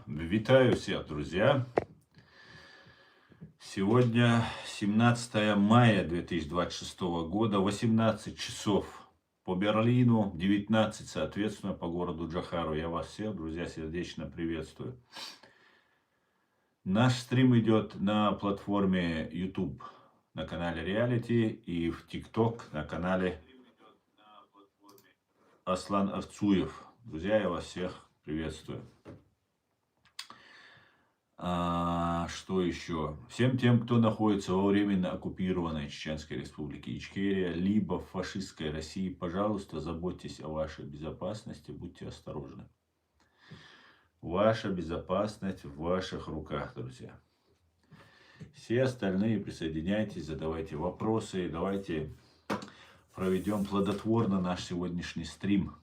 Витаю всех, друзья! Сегодня 17 мая 2026 года, 18 часов по Берлину, 19, соответственно, по городу Джохару. Я вас всех, друзья, сердечно приветствую. Наш стрим идет на платформе YouTube, на канале Reality, и в TikTok на канале Аслан Арцуев. Друзья, я вас всех приветствую. Что еще? Всем тем, кто находится во временно оккупированной Чеченской Республике Ичкерия, либо в фашистской России, пожалуйста, заботьтесь о вашей безопасности, будьте осторожны. Ваша безопасность в ваших руках, друзья. Все остальные присоединяйтесь, задавайте вопросы, давайте проведем плодотворно наш сегодняшний стрим.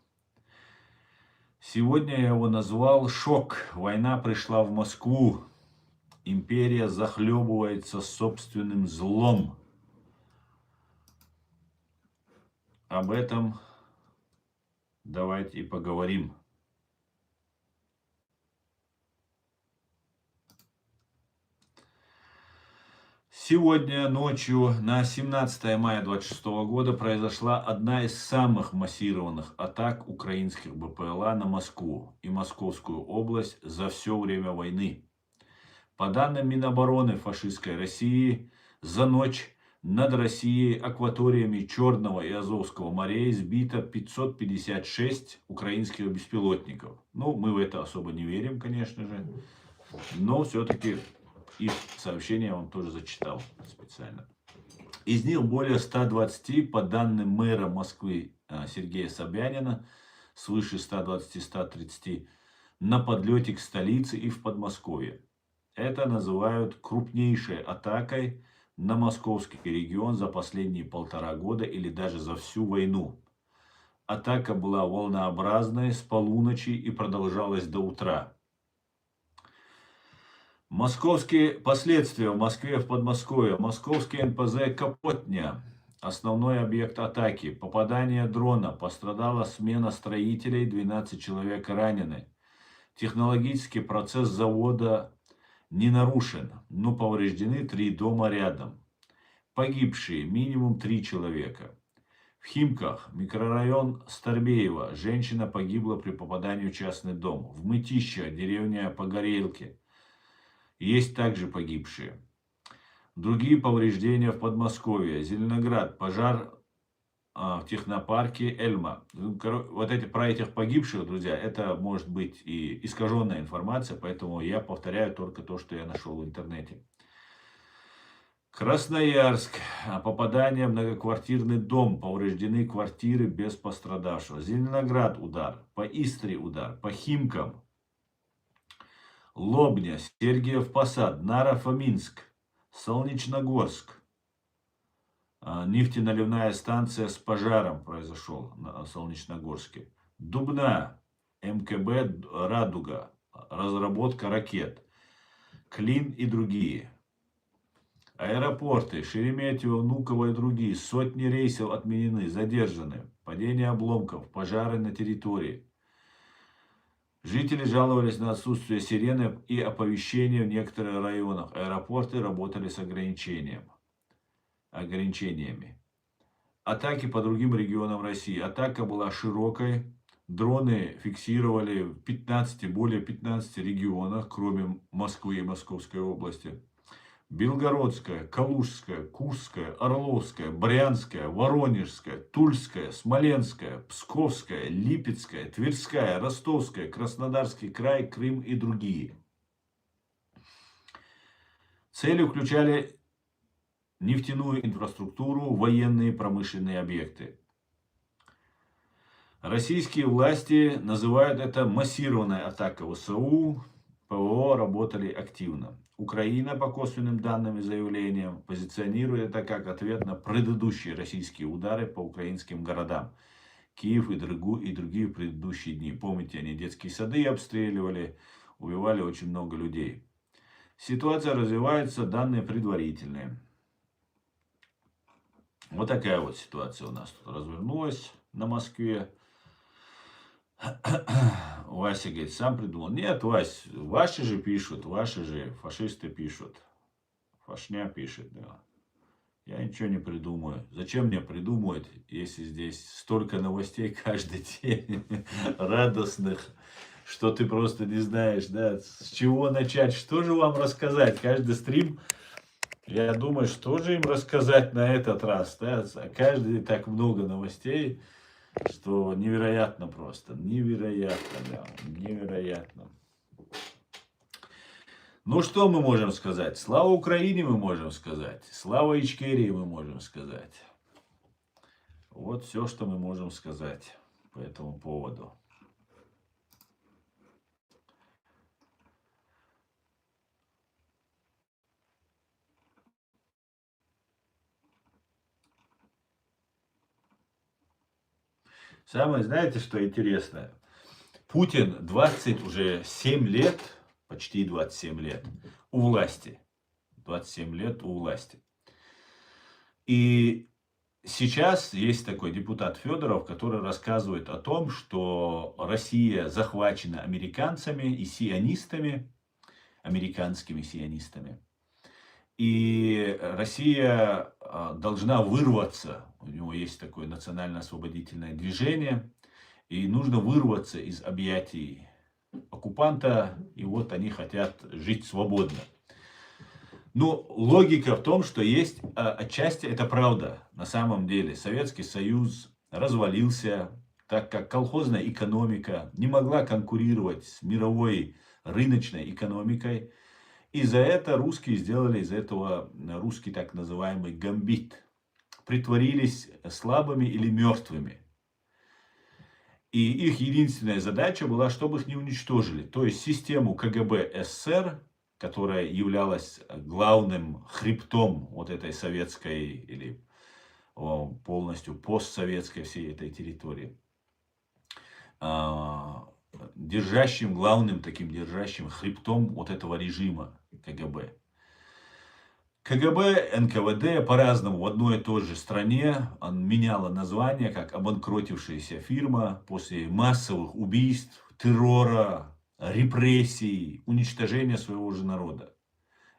Сегодня я его назвал «Шок. Война пришла в Москву. Империя захлебывается собственным злом». Об этом давайте и поговорим. Сегодня ночью на 17 мая 2026 года произошла одна из самых массированных атак украинских БПЛА на Москву и Московскую область за все время войны. По данным Минобороны фашистской России, за ночь над Россией акваториями Черного и Азовского морей сбито 556 украинских беспилотников. Ну, мы в это особо не верим, конечно же, но все-таки их сообщение я вам тоже зачитал специально. Из них более 120, по данным мэра Москвы Сергея Собянина, свыше 120-130 на подлете к столице и в Подмосковье. Это называют крупнейшей атакой на московский регион за последние 1,5 года или даже за всю войну. Атака была волнообразной с полуночи и продолжалась до утра. Московские последствия в Москве, в Подмосковье. Московский НПЗ Капотня. Основной объект атаки. Попадание дрона. Пострадала смена строителей, 12 человек ранены. Технологический процесс завода не нарушен, но повреждены 3 дома рядом. Погибшие минимум 3 человека. В Химках, микрорайон Старбеево, женщина погибла при попадании в частный дом. В Мытищах, деревня Погорелки, есть также погибшие. Другие повреждения в Подмосковье. Зеленоград, пожар в технопарке Эльма. Вот про этих погибших, друзья, это может быть и искаженная информация, поэтому я повторяю только то, что я нашел в интернете. Красноярск. Попадание в многоквартирный дом. Повреждены квартиры без пострадавшего. Зеленоград удар. По Истре удар. По Химкам. Лобня, Сергиев Посад, Наро-Фоминск, Солнечногорск. Нефтеналивная станция с пожаром произошел на Солнечногорске. Дубна, МКБ «Радуга», разработка ракет. Клин и другие. Аэропорты, Шереметьево, Внуково и другие. Сотни рейсов отменены, задержаны. Падение обломков, пожары на территории. Жители жаловались на отсутствие сирены и оповещения в некоторых районах. Аэропорты работали с ограничениями. Атаки по другим регионам России. Атака была широкой. Дроны фиксировали в более 15 регионах, кроме Москвы и Московской области. Белгородская, Калужская, Курская, Орловская, Брянская, Воронежская, Тульская, Смоленская, Псковская, Липецкая, Тверская, Ростовская, Краснодарский край, Крым и другие. Цели включали нефтяную инфраструктуру, военные и промышленные объекты. Российские власти называют это массированная атака ВСУ. ПВО работали активно. Украина, по косвенным данным и заявлениям, позиционирует это как ответ на предыдущие российские удары по украинским городам. Киев и другие предыдущие дни. Помните, они детские сады обстреливали, убивали очень много людей. Ситуация развивается, данные предварительные. Вот такая вот ситуация у нас тут развернулась на Москве. Вася говорит, сам придумал. Нет, Вась, ваши же пишут, ваши же фашисты пишут. Фашня пишет, да. Я ничего не придумаю. Зачем мне придумывать, если здесь столько новостей каждый день радостных, что ты просто не знаешь, да, с чего начать, что же вам рассказать. Каждый стрим, я думаю, что же им рассказать на этот раз, да, каждый так много новостей, что невероятно просто, невероятно, да, невероятно. Ну, что мы можем сказать? Слава Украине мы можем сказать. Слава Ичкерии мы можем сказать. Вот все, что мы можем сказать по этому поводу. Самое, знаете, что интересно? Путин 27 лет, почти 27 лет у власти. 27 лет у власти. И сейчас есть такой депутат Федоров, который рассказывает о том, что Россия захвачена американцами и сионистами, американскими сионистами. И Россия должна вырваться, у него есть такое национально-освободительное движение, и нужно вырваться из объятий оккупанта, и вот они хотят жить свободно. Но логика в том, что есть отчасти это правда. На самом деле Советский Союз развалился, так как колхозная экономика не могла конкурировать с мировой рыночной экономикой. И за это русские сделали из этого русский так называемый гамбит. Притворились слабыми или мертвыми. И их единственная задача была, чтобы их не уничтожили. То есть систему КГБ СССР, которая являлась главным хребтом вот этой советской или полностью постсоветской всей этой территории, держащим, главным таким держащим хребтом вот этого режима КГБ. КГБ, НКВД по-разному в одной и той же стране меняла название, как обанкротившаяся фирма после массовых убийств, террора, репрессий, уничтожения своего же народа.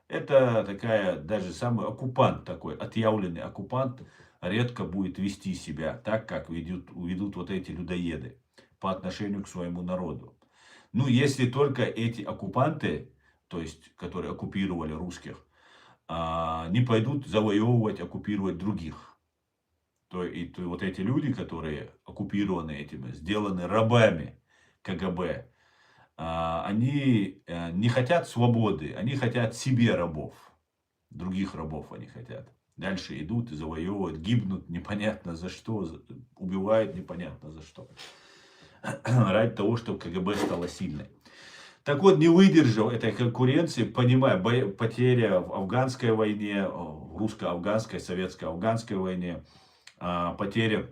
Это такая, даже самый оккупант такой, отъявленный оккупант, редко будет вести себя так, как ведут вот эти людоеды по отношению к своему народу. Ну, если только эти оккупанты, то есть, которые оккупировали русских, не пойдут завоевывать, оккупировать других. То вот эти люди, которые оккупированы этими, сделаны рабами КГБ, они не хотят свободы, они хотят себе рабов. Других рабов они хотят. Дальше идут и завоевывают, гибнут непонятно за что, убивают непонятно за что. Ради того, чтобы КГБ стало сильной. Так вот, не выдержав этой конкуренции, понимая потеря в афганской войне, в русско-афганской, советско-афганской войне, потеря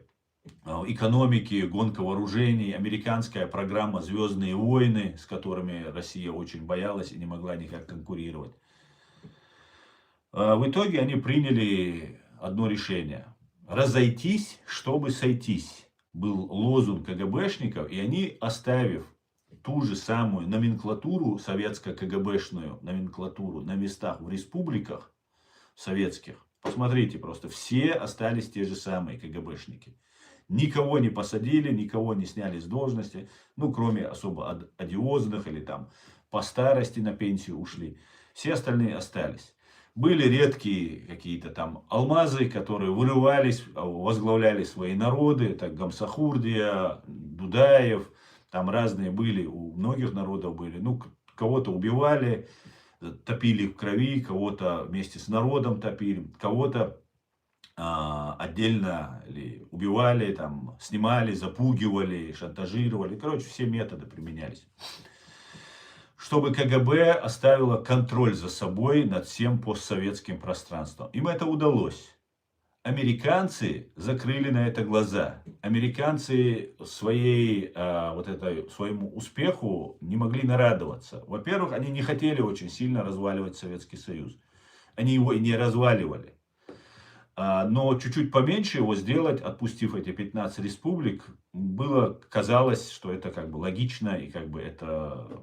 экономики, гонка вооружений, американская программа «Звездные войны», с которыми Россия очень боялась и не могла никак конкурировать. В итоге они приняли одно решение. Разойтись, чтобы сойтись. Был лозунг КГБшников, и они, оставив ту же самую номенклатуру, советско-КГБшную номенклатуру на местах в республиках советских. Посмотрите просто, все остались те же самые КГБшники. Никого не посадили, никого не сняли с должности, ну, кроме особо одиозных или там по старости на пенсию ушли. Все остальные остались. Были редкие какие-то там алмазы, которые вырывались, возглавляли свои народы. Это Гамсахурдия, Дудаев. Там разные были, у многих народов были. Ну, кого-то убивали, топили в крови, кого-то вместе с народом топили, кого-то отдельно убивали, там, снимали, запугивали, шантажировали. Короче, все методы применялись. Чтобы КГБ оставило контроль за собой над всем постсоветским пространством. Им это удалось. Американцы закрыли на это глаза. Американцы своему успеху не могли нарадоваться. Во-первых, они не хотели очень сильно разваливать Советский Союз. Они его и не разваливали. Но чуть-чуть поменьше его сделать, отпустив эти 15 республик, казалось, что это как бы логично и как бы это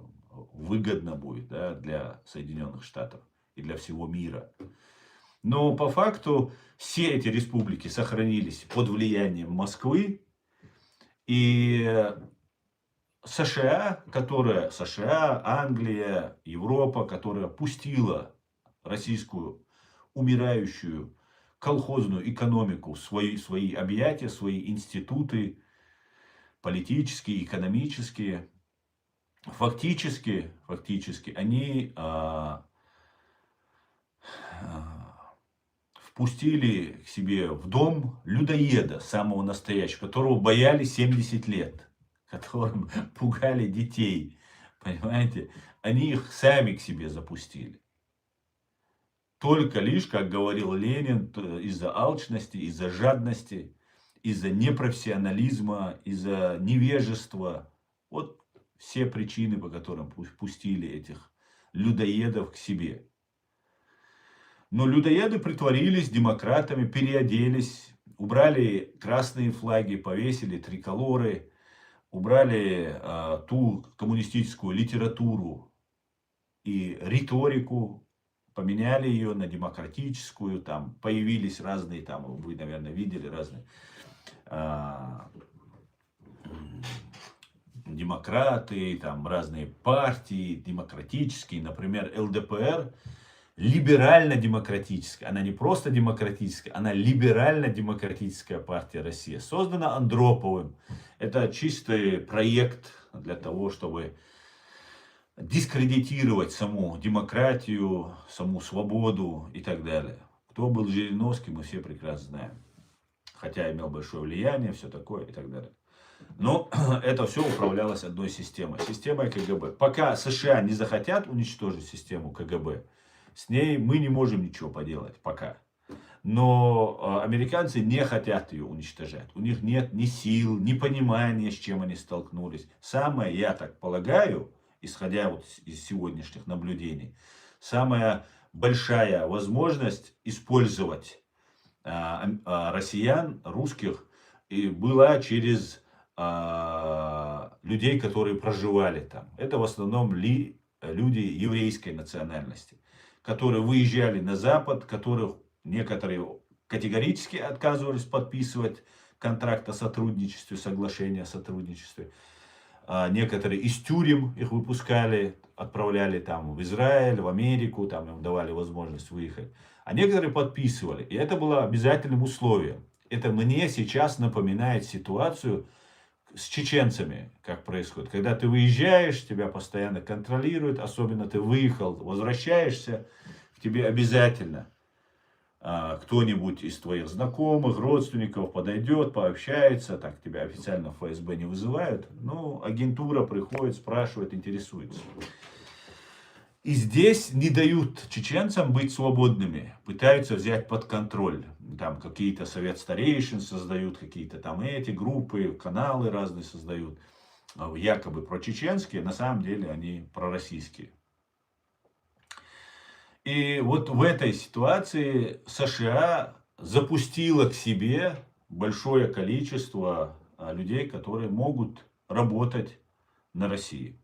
выгодно будет, да, для Соединенных Штатов и для всего мира. Но по факту все эти республики сохранились под влиянием Москвы. И США, Англия, Европа, которая пустила российскую умирающую колхозную экономику в свои объятия, свои институты, политические, экономические, фактически они впустили к себе в дом людоеда, самого настоящего, которого боялись 70 лет, которым пугали детей, понимаете? Они их сами к себе запустили. Только лишь, как говорил Ленин, из-за алчности, из-за жадности, из-за непрофессионализма, из-за невежества. Вот все причины, по которым пустили этих людоедов к себе. Но людоеды притворились демократами, переоделись, убрали красные флаги, повесили триколоры, убрали ту коммунистическую литературу и риторику, поменяли ее на демократическую, там появились разные, там вы, наверное, видели разные демократы, там разные партии демократические, например, ЛДПР, либерально-демократическая, она не просто демократическая, она либерально-демократическая партия России, создана Андроповым. Это чистый проект для того, чтобы дискредитировать саму демократию, саму свободу и так далее. Кто был Жириновский, мы все прекрасно знаем. Хотя имел большое влияние, все такое и так далее. Но это все управлялось одной системой. Системой КГБ. Пока США не захотят уничтожить систему КГБ, с ней мы не можем ничего поделать. Пока. Но американцы не хотят ее уничтожать. У них нет ни сил, ни понимания, с чем они столкнулись. Самое, я так полагаю, исходя вот из сегодняшних наблюдений, самая большая возможность использовать россиян, русских, и была через людей, которые проживали там. Это в основном люди еврейской национальности, которые выезжали на Запад, которых некоторые категорически отказывались подписывать контракт о сотрудничестве, соглашение о сотрудничестве. Некоторые из тюрем их выпускали, отправляли там в Израиль, в Америку, там им давали возможность выехать. А некоторые подписывали. И это было обязательным условием. Это мне сейчас напоминает ситуацию с чеченцами, как происходит. Когда ты выезжаешь, тебя постоянно контролируют, особенно ты выехал, возвращаешься, к тебе обязательно кто-нибудь из твоих знакомых, родственников подойдет, пообщается, так тебя официально в ФСБ не вызывают, но агентура приходит, спрашивает, интересуется. И здесь не дают чеченцам быть свободными, пытаются взять под контроль. Там какие-то совет старейшин создают, какие-то там эти группы, каналы разные создают, якобы прочеченские, на самом деле они пророссийские. И вот в этой ситуации США запустила к себе большое количество людей, которые могут работать на России.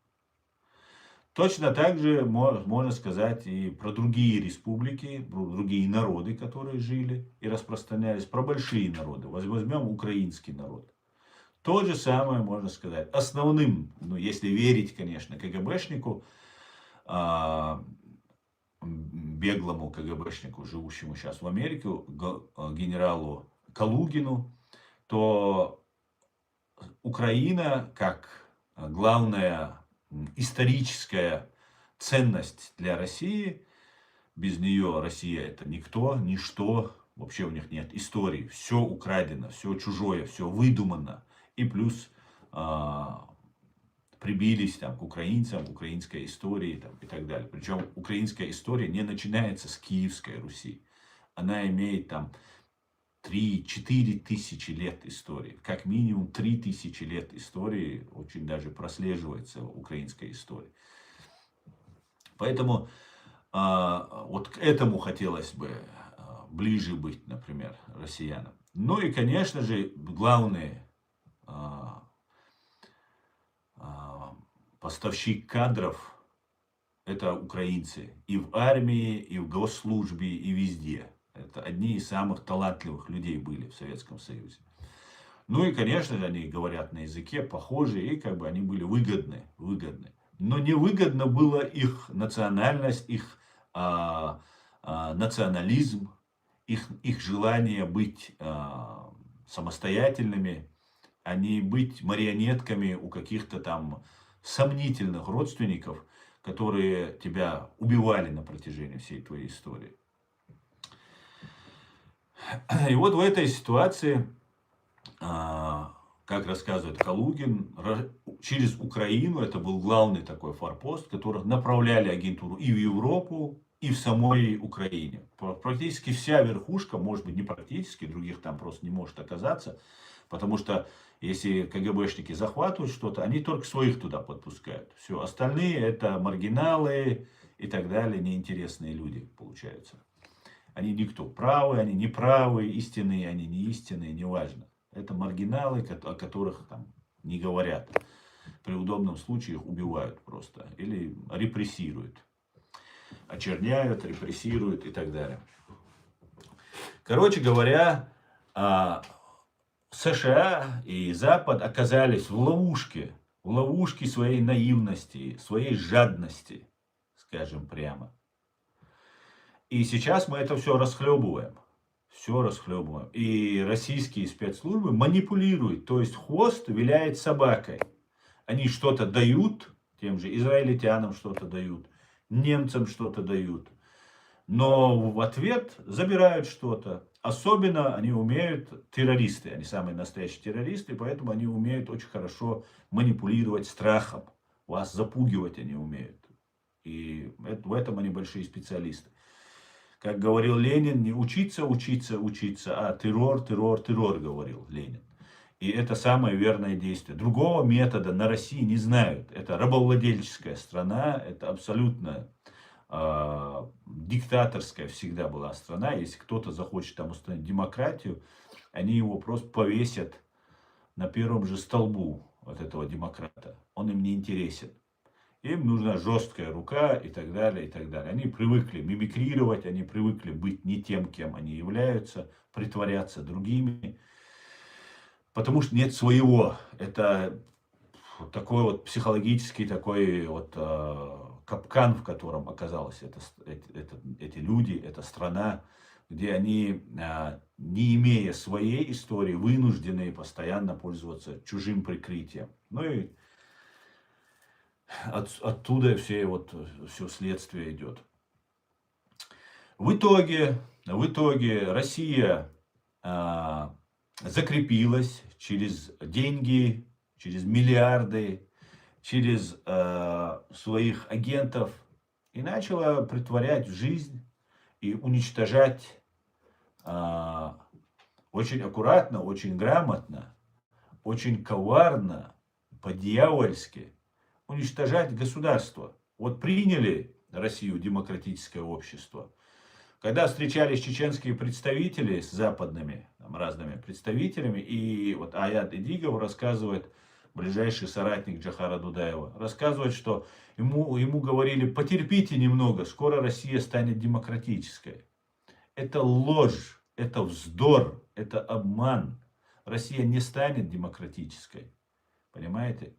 Точно так же можно сказать и про другие республики, про другие народы, которые жили и распространялись, про большие народы. Возьмем украинский народ. То же самое можно сказать. Основным, ну если верить, конечно, КГБшнику, беглому КГБшнику, живущему сейчас в Америке, генералу Калугину, то Украина как главная историческая ценность для России, без нее Россия это никто, ничто, вообще у них нет истории, все украдено, все чужое, все выдумано, и плюс прибились там к украинцам, украинской истории там, и так далее. Причем украинская история не начинается с Киевской Руси. Она имеет там 3-4 тысячи лет истории. Как минимум 3000 лет истории очень даже прослеживается в украинской истории. Поэтому вот к этому хотелось бы ближе быть, например, россиянам. Ну и, конечно же, главный поставщик кадров – это украинцы. И в армии, и в госслужбе, и везде. Это одни из самых талантливых людей были в Советском Союзе. Ну и, конечно же, они говорят на языке похожие, и как бы они были выгодны. Но невыгодно было их национальность, их национализм, их желание быть самостоятельными, а не быть марионетками у каких-то там сомнительных родственников, которые тебя убивали на протяжении всей твоей истории. И вот в этой ситуации, как рассказывает Калугин, через Украину, это был главный такой форпост, который направляли агентуру и в Европу, и в самой Украине. Практически вся верхушка, может быть не практически, других там просто не может оказаться, потому что если КГБшники захватывают что-то, они только своих туда подпускают. Все, остальные это маргиналы и так далее, неинтересные люди получаются. Они никто, правые, они неправые, истинные, они не истинные, неважно. Это маргиналы, о которых там не говорят. При удобном случае их убивают просто. Или репрессируют. Очерняют, репрессируют и так далее. Короче говоря, США и Запад оказались в ловушке своей наивности, своей жадности, скажем прямо. И сейчас мы это все расхлебываем. И российские спецслужбы манипулируют. То есть хвост виляет собакой. Они что-то дают, тем же израильтянам что-то дают, немцам что-то дают. Но в ответ забирают что-то. Особенно они умеют террористы. Они самые настоящие террористы. Поэтому они умеют очень хорошо манипулировать страхом. Вас запугивать они умеют. И в этом они большие специалисты. Как говорил Ленин, не учиться, а террор, говорил Ленин. И это самое верное действие. Другого метода на России не знают. Это рабовладельческая страна, это абсолютно диктаторская всегда была страна. Если кто-то захочет там установить демократию, они его просто повесят на первом же столбу вот этого демократа. Он им не интересен. Им нужна жесткая рука и так далее, и так далее. Они привыкли мимикрировать, они привыкли быть не тем, кем они являются, притворяться другими. Потому что нет своего. Это вот такой вот психологический такой вот капкан, в котором оказались эти люди, эта страна, где они, не имея своей истории, вынуждены постоянно пользоваться чужим прикрытием. Ну и оттуда все следствие идет. В итоге Россия закрепилась через деньги, через миллиарды, через своих агентов и начала претворять в жизнь и уничтожать очень аккуратно, очень грамотно, очень коварно, по-дьявольски уничтожать государство. Вот приняли Россию демократическое общество. Когда встречались чеченские представители с западными там, разными представителями, и вот Аят Эдигов рассказывает, ближайший соратник Джохара Дудаева, рассказывает, что ему говорили, потерпите немного, скоро Россия станет демократической. Это ложь, это вздор, это обман. Россия не станет демократической. Понимаете?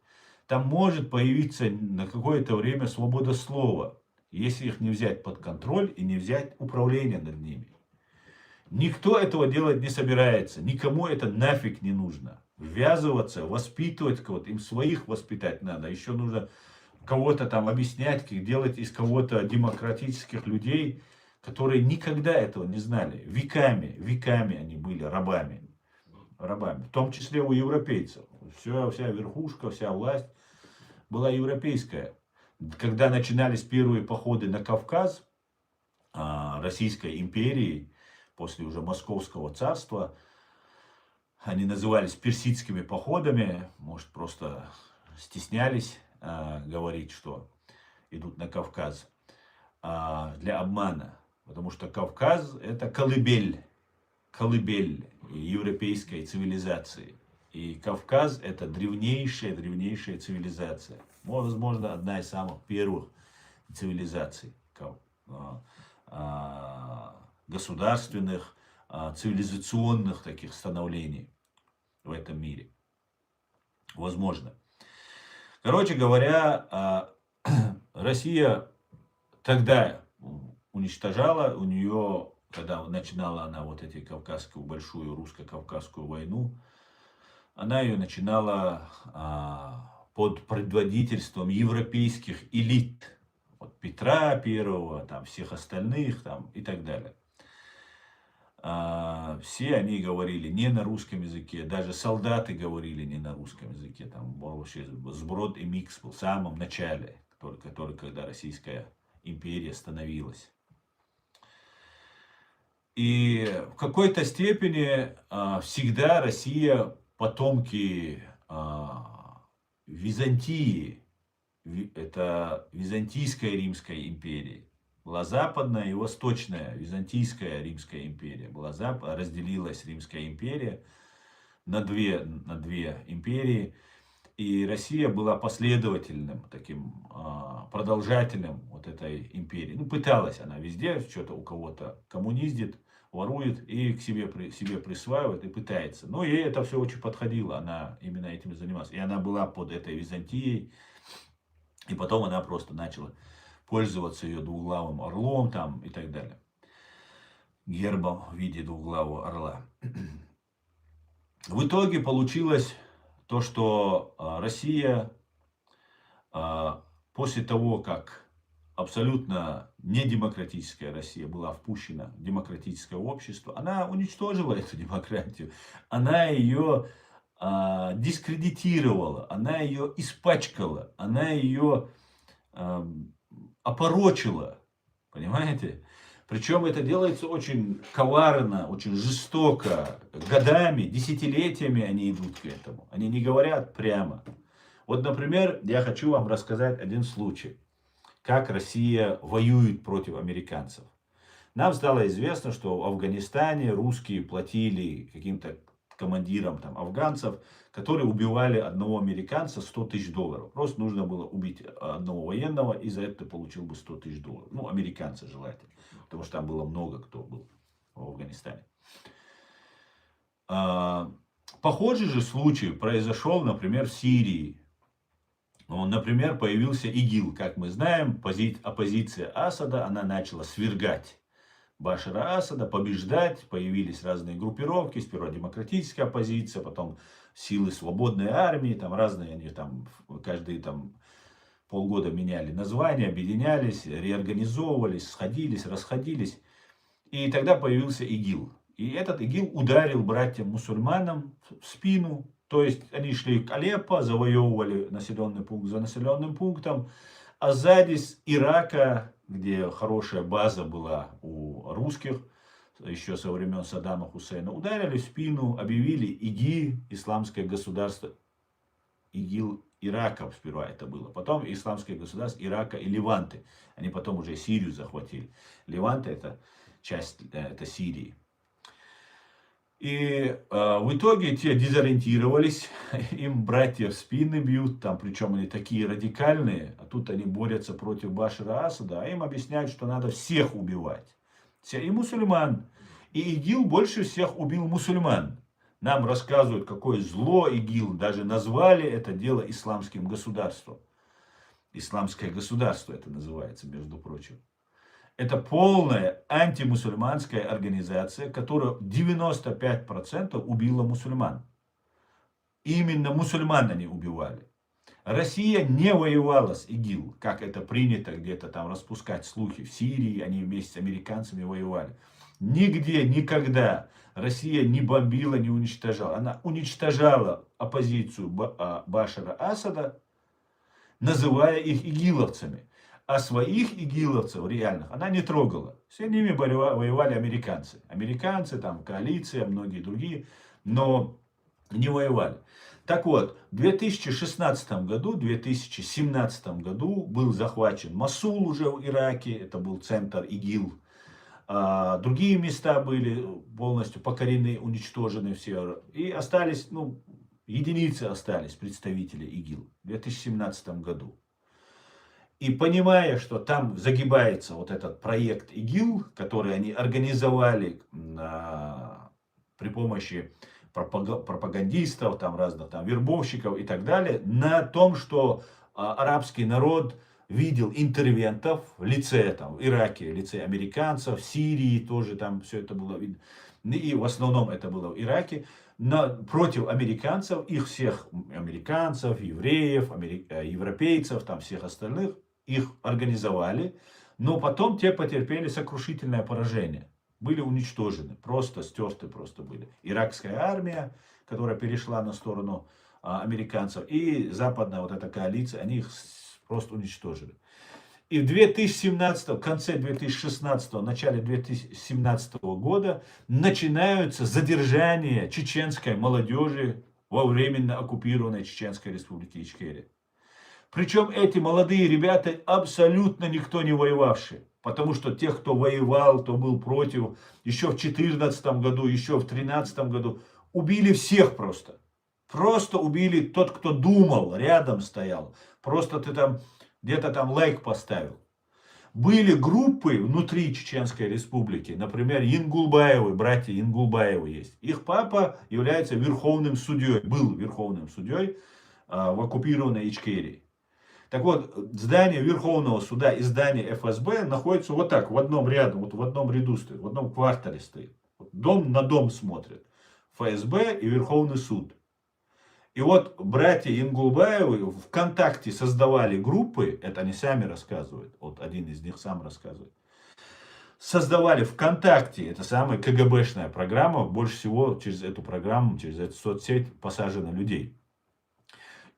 Там может появиться на какое-то время свобода слова, если их не взять под контроль и не взять управление над ними. Никто этого делать не собирается, никому это нафиг не нужно. Ввязываться, воспитывать кого-то, им своих воспитать надо. Еще нужно кого-то там объяснять, как делать из кого-то демократических людей, которые никогда этого не знали. Веками они были рабами. В том числе у европейцев. Вся верхушка, вся власть была европейская. Когда начинались первые походы на Кавказ Российской империи, после уже Московского царства, они назывались персидскими походами, может просто стеснялись говорить, что идут на Кавказ, для обмана. Потому что Кавказ – это колыбель европейской цивилизации. И Кавказ – это древнейшая цивилизация. Возможно, одна из самых первых цивилизаций государственных, цивилизационных таких становлений в этом мире. Возможно. Короче говоря, Россия тогда уничтожала, у нее, когда начинала она вот эти кавказскую, большую русско-кавказскую войну, она ее начинала под предводительством европейских элит. Вот Петра Первого, там, всех остальных там, и так далее. Все они говорили не на русском языке, даже солдаты говорили не на русском языке. Там был вообще сброд и микс был в самом начале, только когда Российская империя становилась. И в какой-то степени всегда Россия потомки Византии, это Византийская Римская империя. Была западная и восточная Византийская Римская империя. Разделилась Римская империя на две империи. И Россия была последовательным, таким продолжателем вот этой империи. Ну, пыталась она везде, что-то у кого-то коммуниздит, ворует и к себе присваивает и пытается. Но ей это все очень подходило, она именно этим занималась. И она была под этой Византией. И потом она просто начала пользоваться ее двуглавым орлом там и так далее. Гербом в виде двуглавого орла. В итоге получилось то, что Россия после того, как абсолютно недемократическая Россия была впущена в демократическое общество, она уничтожила эту демократию. Она ее дискредитировала, она ее испачкала, она ее опорочила. Понимаете? Причем это делается очень коварно, очень жестоко, годами, десятилетиями они идут к этому. Они не говорят прямо. Вот, например, я хочу вам рассказать один случай, как Россия воюет против американцев. Нам стало известно, что в Афганистане русские платили каким-то командирам там, афганцев, которые убивали одного американца $100 000. Просто нужно было убить одного военного, и за это ты получил бы $100 000. Ну, американца желательно, потому что там было много кто был в Афганистане. Похожий же случай произошел, например, в Сирии. Например, появился ИГИЛ. Как мы знаем, оппозиция Асада, она начала свергать Башара Асада, побеждать, появились разные группировки, сперва демократическая оппозиция, потом силы свободной армии, там разные, они там каждые там полгода меняли названия, объединялись, реорганизовывались, сходились, расходились. И тогда появился ИГИЛ. И этот ИГИЛ ударил братьям-мусульманам в спину. То есть они шли к Алеппо, завоевывали населенный пункт за населенным пунктом, а сзади с Ирака, где хорошая база была у русских, еще со времен Саддама Хусейна, ударили в спину, объявили ИГИ, исламское государство, ИГИЛ Ирака сперва это было, потом исламское государство Ирака и Леванты. Они потом уже Сирию захватили. Леванты это часть это Сирии. И в итоге те дезориентировались, им братья в спины бьют, там, причем они такие радикальные, а тут они борются против Башара Асада, а им объясняют, что надо всех убивать. И мусульман. И ИГИЛ больше всех убил мусульман. Нам рассказывают, какое зло ИГИЛ, даже назвали это дело исламским государством. Исламское государство это называется, между прочим. Это полная антимусульманская организация, которая 95% убила мусульман. Именно мусульман они убивали. Россия не воевала с ИГИЛ, как это принято где-то там распускать слухи. В Сирии они вместе с американцами воевали. Нигде, никогда Россия не бомбила, не уничтожала. Она уничтожала оппозицию Башара Асада, называя их игиловцами. А своих игиловцев реальных она не трогала. С ними воевали американцы. Американцы, там коалиция, многие другие, но не воевали. Так вот, в 2016 году, 2017 году был захвачен Мосул уже в Ираке, это был центр ИГИЛ. другие места были полностью покорены, уничтожены все. И остались, ну, единицы остались представители ИГИЛ в 2017 году. И понимая, что там загибается вот этот проект ИГИЛ, который они организовали при помощи пропагандистов, там, разных там, вербовщиков и так далее, на том, что арабский народ видел интервентов в лице, там, в Ираке, в лице американцев, в Сирии тоже там все это было видно. И в основном это было в Ираке. Против американцев, их всех американцев, евреев, европейцев, там всех остальных, их организовали. Но потом те потерпели сокрушительное поражение. Были уничтожены, просто стерты просто были. Иракская армия, которая перешла на сторону американцев, и западная вот эта коалиция, они их просто уничтожили. И в 2017, в конце 2016, начале 2017 года начинаются задержания чеченской молодежи во временно оккупированной Чеченской республике Ичкерия. Причем эти молодые ребята абсолютно никто не воевавшие. Потому что тех, кто воевал, кто был против, еще в 2014 году, еще в 2013 году, убили всех просто. Просто убили тот, кто думал, рядом стоял. Просто ты там где-то там лайк поставил. Были группы внутри Чеченской республики, например, Янгулбаевы, братья Янгулбаевы есть. Их папа является верховным судьей, был верховным судьей в оккупированной Ичкерии. Так вот, здание Верховного суда и здание ФСБ находятся вот так, в одном ряду, вот в одном ряду стоит, в одном квартале стоит. Дом на дом смотрит. ФСБ и Верховный суд. И вот братья Янгулбаевы ВКонтакте создавали группы, это они сами рассказывают, вот один из них сам рассказывает. Создавали ВКонтакте, это самая КГБшная программа, больше всего через эту программу, через эту соцсеть посажено людей.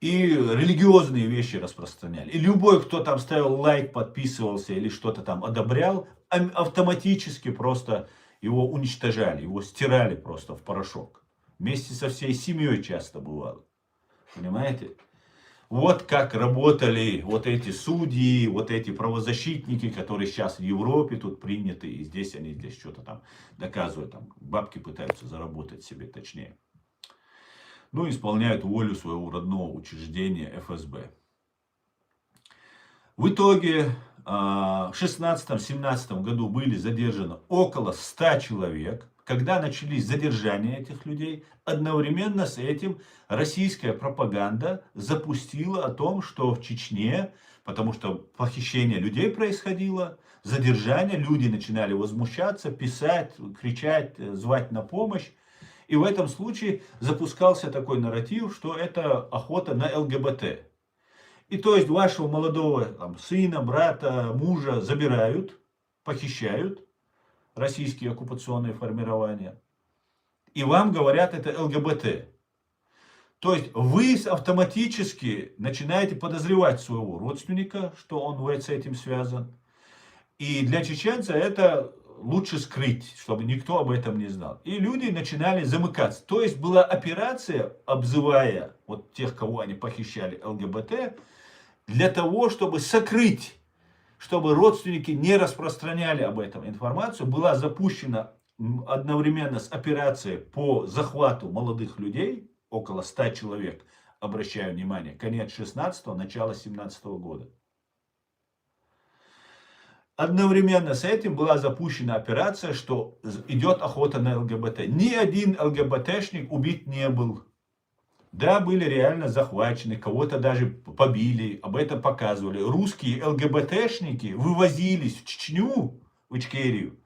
И религиозные вещи распространяли. И любой, кто там ставил лайк, подписывался или что-то там одобрял, автоматически просто его уничтожали, его стирали просто в порошок. Вместе со всей семьей часто бывало. Понимаете? Вот как работали вот эти судьи, вот эти правозащитники, которые сейчас в Европе тут приняты. И здесь они здесь что-то там доказывают. Там, бабки пытаются заработать себе точнее. Ну, исполняют волю своего родного учреждения ФСБ. В итоге в 2016-2017 году были задержаны около 100 человек. Когда начались задержания этих людей, одновременно с этим российская пропаганда запустила о том, что в Чечне, потому что похищение людей происходило, задержание, люди начинали возмущаться, писать, кричать, звать на помощь. И в этом случае запускался такой нарратив, что это охота на ЛГБТ. И то есть вашего молодого там, сына, брата, мужа забирают, похищают российские оккупационные формирования. И вам говорят, это ЛГБТ. То есть вы автоматически начинаете подозревать своего родственника, что он с этим связан. И для чеченца это лучше скрыть, чтобы никто об этом не знал. И люди начинали замыкаться. То есть была операция, обзывая вот тех, кого они похищали, ЛГБТ, для того, чтобы сокрыть, чтобы родственники не распространяли об этом информацию. Была запущена одновременно с операцией по захвату молодых людей, около 100 человек, обращаю внимание, конец 16-го, начало 17-го года. Одновременно с этим была запущена операция, что идет охота на ЛГБТ. Ни один ЛГБТшник убит не был. Да, были реально захвачены, кого-то даже побили, об этом показывали. Русские ЛГБТшники вывозились в Чечню, в Ичкерию.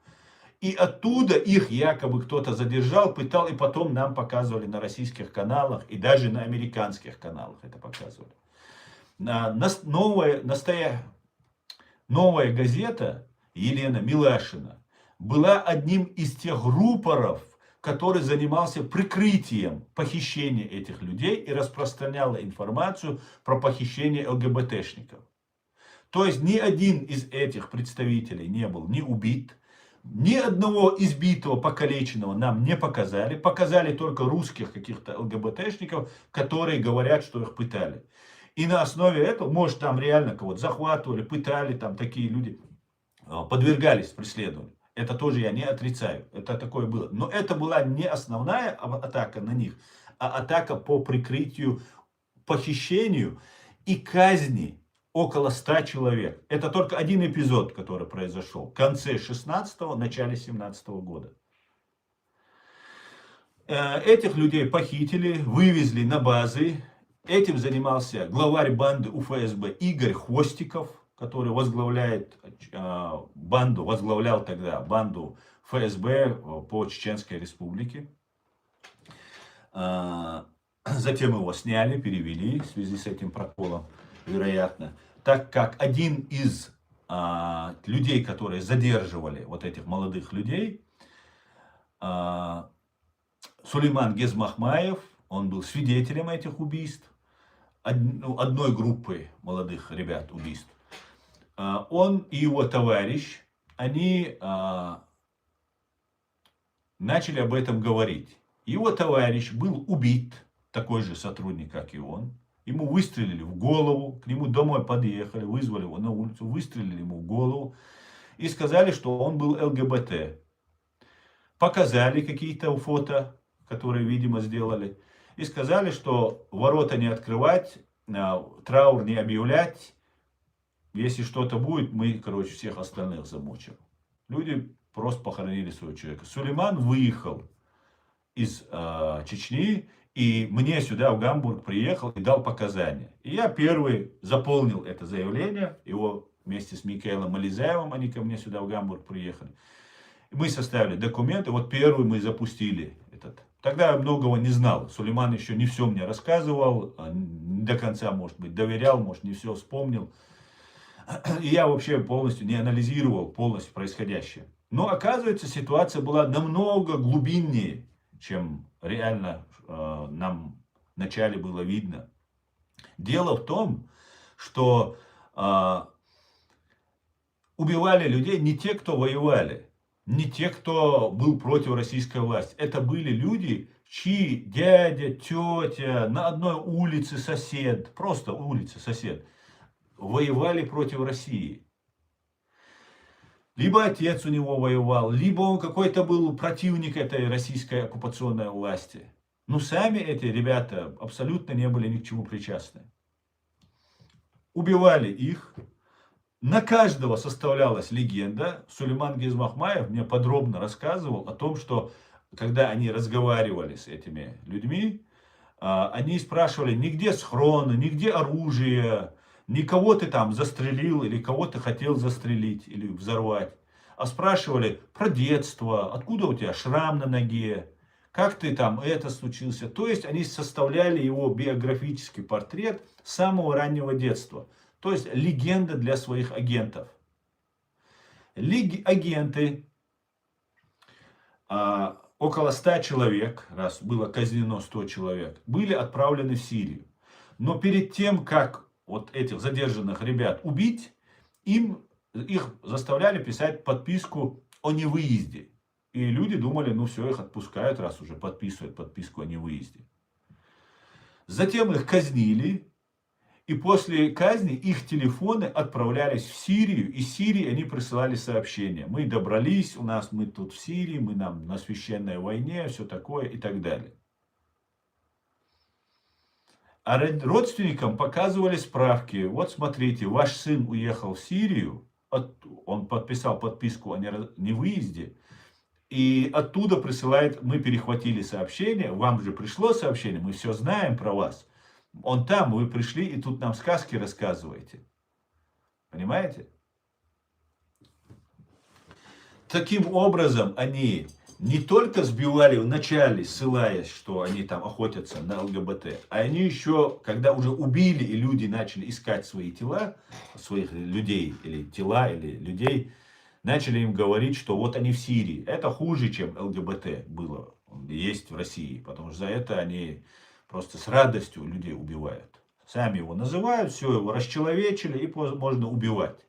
И оттуда их якобы кто-то задержал, пытал, и потом нам показывали на российских каналах, и даже на американских каналах это показывали. Новая газета Елена Милашина была одним из тех рупоров, который занимался прикрытием похищения этих людей и распространяла информацию про похищение ЛГБТшников. То есть ни один из этих представителей не был ни убит, ни одного избитого, покалеченного нам не показали. Показали только русских каких-то ЛГБТшников, которые говорят, что их пытали. И на основе этого, может, там реально кого-то захватывали, пытали, там такие люди подвергались преследованию. Это тоже я не отрицаю. Это такое было. Но это была не основная атака на них, а атака по прикрытию, похищению и казни около 100 человек. Это только один эпизод, который произошел в конце 16-го, начале 17-го года. Этих людей похитили, вывезли на базы. Этим занимался главарь банды УФСБ Игорь Хвостиков, который возглавляет банду, возглавлял тогда банду ФСБ по Чеченской Республике. Затем его сняли, перевели в связи с этим проколом, вероятно. Так как один из людей, которые задерживали вот этих молодых людей, Сулейман Гезмахмаев, он был свидетелем этих убийств, одной группы молодых ребят убийств. Он и его товарищ, они начали об этом говорить. Его товарищ был убит, такой же сотрудник, как и он. Ему выстрелили в голову, к нему домой подъехали, вызвали его на улицу, выстрелили ему в голову и сказали, что он был ЛГБТ. Показали какие-то фото, которые, видимо, сделали. И сказали, что ворота не открывать, траур не объявлять. Если что-то будет, мы, короче, всех остальных замочим. Люди просто похоронили своего человека. Сулейман выехал из Чечни и мне сюда, в Гамбург, приехал и дал показания. И я первый заполнил это заявление. Его вместе с Микаэлом Мализаевым, они ко мне сюда, в Гамбург, приехали. Мы составили документы, вот первый мы запустили этот. Тогда я многого не знал. Сулейман еще не все мне рассказывал, не до конца, может быть, доверял, может, не все вспомнил. И я вообще полностью не анализировал полностью происходящее. Но оказывается, ситуация была намного глубиннее, чем реально нам вначале было видно. Дело в том, что убивали людей не те, кто воевали. Не те, кто был против российской власти. Это были люди, чьи дядя, тетя, на одной улице сосед, просто улице сосед, воевали против России. Либо отец у него воевал, либо он какой-то был противник этой российской оккупационной власти. Но сами эти ребята абсолютно не были ни к чему причастны. Убивали их. На каждого составлялась легенда. Сулейман Гезмахмаев мне подробно рассказывал о том, что когда они разговаривали с этими людьми, они спрашивали, нигде схроны, нигде оружие, никого ты там застрелил или кого ты хотел застрелить или взорвать. А спрашивали про детство, откуда у тебя шрам на ноге, как ты там это случился. То есть они составляли его биографический портрет с самого раннего детства. То есть легенда для своих агентов. Агенты, около 100 человек, раз было казнено 100 человек, были отправлены в Сирию. Но перед тем, как вот этих задержанных ребят убить, их заставляли писать подписку о невыезде. И люди думали, ну все, их отпускают, раз уже подписывают подписку о невыезде. Затем их казнили. И после казни их телефоны отправлялись в Сирию, и из Сирии они присылали сообщения. Мы добрались, мы тут в Сирии, мы на священной войне, все такое и так далее. А родственникам показывали справки. Вот смотрите, ваш сын уехал в Сирию, он подписал подписку о невыезде, и оттуда присылает, мы перехватили сообщение, вам же пришло сообщение, мы все знаем про вас. Он там, вы пришли и тут нам сказки рассказываете. Понимаете? Таким образом, они не только сбивали вначале, ссылаясь, что они там охотятся на ЛГБТ, а они еще, когда уже убили и люди начали искать свои тела, своих людей, или тела, или людей, начали им говорить, что вот они в Сирии. Это хуже, чем ЛГБТ было, есть в России, потому что за это они просто с радостью людей убивают. Сами его называют, все, его расчеловечили, и можно убивать.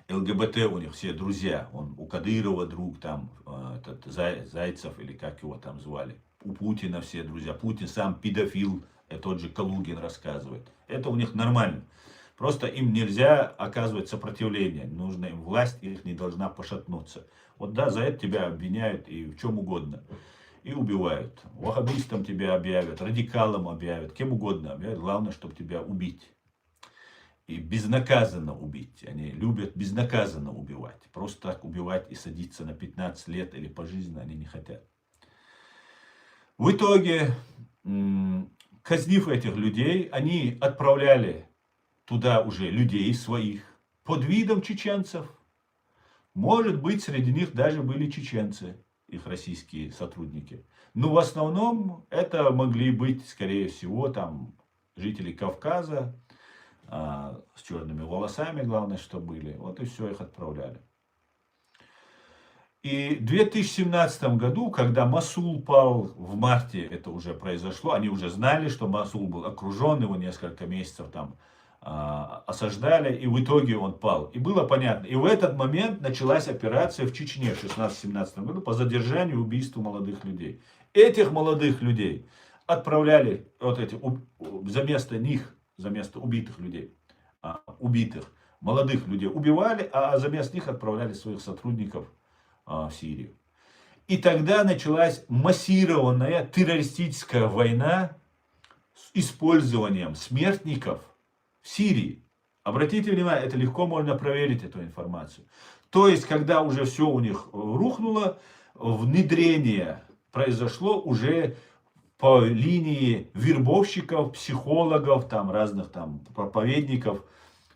ЛГБТ у них все друзья. У Кадырова друг, там, этот Зайцев, или как его там звали. У Путина все друзья. Путин сам педофил, тот же Калугин рассказывает. Это у них нормально. Просто им нельзя оказывать сопротивление. Нужно им власть, их не должна пошатнуться. Вот да, за это тебя обвиняют и в чем угодно. И убивают. Ваххабистом тебя объявят, радикалом объявят, кем угодно объявят. Главное, чтобы тебя убить. И безнаказанно убить. Они любят безнаказанно убивать. Просто так убивать и садиться на 15 лет или пожизненно они не хотят. В итоге, казнив этих людей, они отправляли туда уже людей своих под видом чеченцев. Может быть, среди них даже были чеченцы, их российские сотрудники. Но в основном это могли быть, скорее всего, там жители Кавказа, с черными волосами, главное, что были. Вот и все, их отправляли. И в 2017 году, когда Мосул пал, в марте это уже произошло, они уже знали, что Мосул был окружен, его несколько месяцев там осаждали, и в итоге он пал. И было понятно. И в этот момент началась операция в Чечне в 2016-2017 году по задержанию и убийству молодых людей. Этих молодых людей отправляли вот эти, за место них, за место убитых людей, убитых молодых людей убивали, а за место них отправляли своих сотрудников в Сирию. И тогда началась массированная террористическая война с использованием смертников в Сирии. Обратите внимание, это легко можно проверить, эту информацию. То есть, когда уже все у них рухнуло, внедрение произошло уже по линии вербовщиков, психологов, там, разных там, проповедников,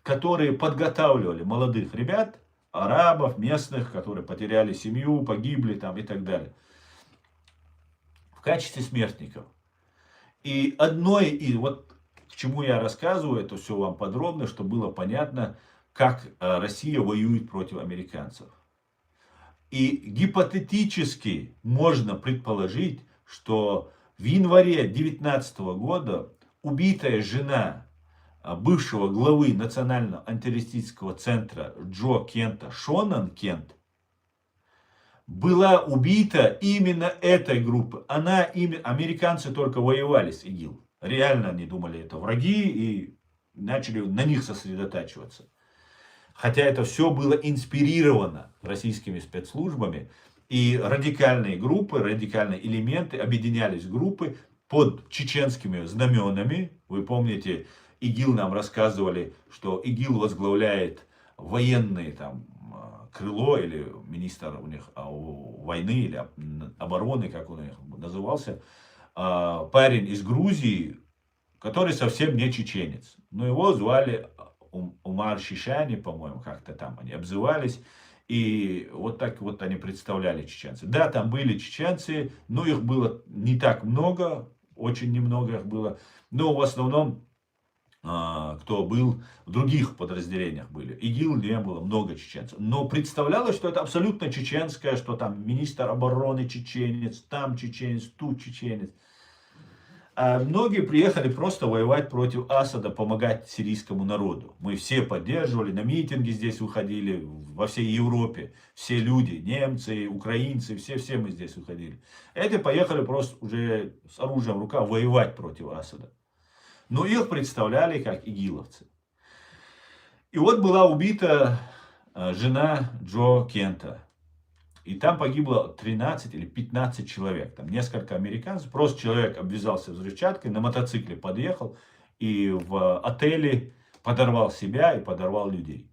которые подготавливали молодых ребят, арабов, местных, которые потеряли семью, погибли там, и так далее, в качестве смертников. И вот к чему я рассказываю, это все вам подробно, чтобы было понятно, как Россия воюет против американцев. И гипотетически можно предположить, что в январе 2019 года убитая жена бывшего главы Национального антитеррористического центра Джо Кента, Шонан Кент, была убита именно этой группой. Американцы только воевали с ИГИЛ. Реально они думали, это враги, и начали на них сосредотачиваться. Хотя это все было инспирировано российскими спецслужбами. И радикальные группы, радикальные элементы объединялись в группы под чеченскими знаменами. Вы помните, ИГИЛ нам рассказывали, что ИГИЛ возглавляет военное там крыло, или министр у них войны или обороны, как он у них назывался, парень из Грузии, который совсем не чеченец. Но его звали Умар Шишани, по-моему, как-то там они обзывались. И вот так вот они представляли чеченцев. Да, там были чеченцы, но их было не так много, очень немного их было. Но в основном, кто был в других подразделениях были. ИГИЛ не было, много чеченцев. Но представлялось, что это абсолютно чеченское, что там министр обороны чеченец, там чеченец, тут чеченец. А многие приехали просто воевать против Асада, помогать сирийскому народу. Мы все поддерживали, на митинги здесь выходили, во всей Европе. Все люди, немцы, украинцы, все мы здесь выходили. Эти поехали просто уже с оружием в руках воевать против Асада. Но их представляли как игиловцы. И вот была убита жена Джо Кента. И там погибло 13 или 15 человек. Там несколько американцев. Просто человек обвязался взрывчаткой, на мотоцикле подъехал и в отеле подорвал себя и подорвал людей.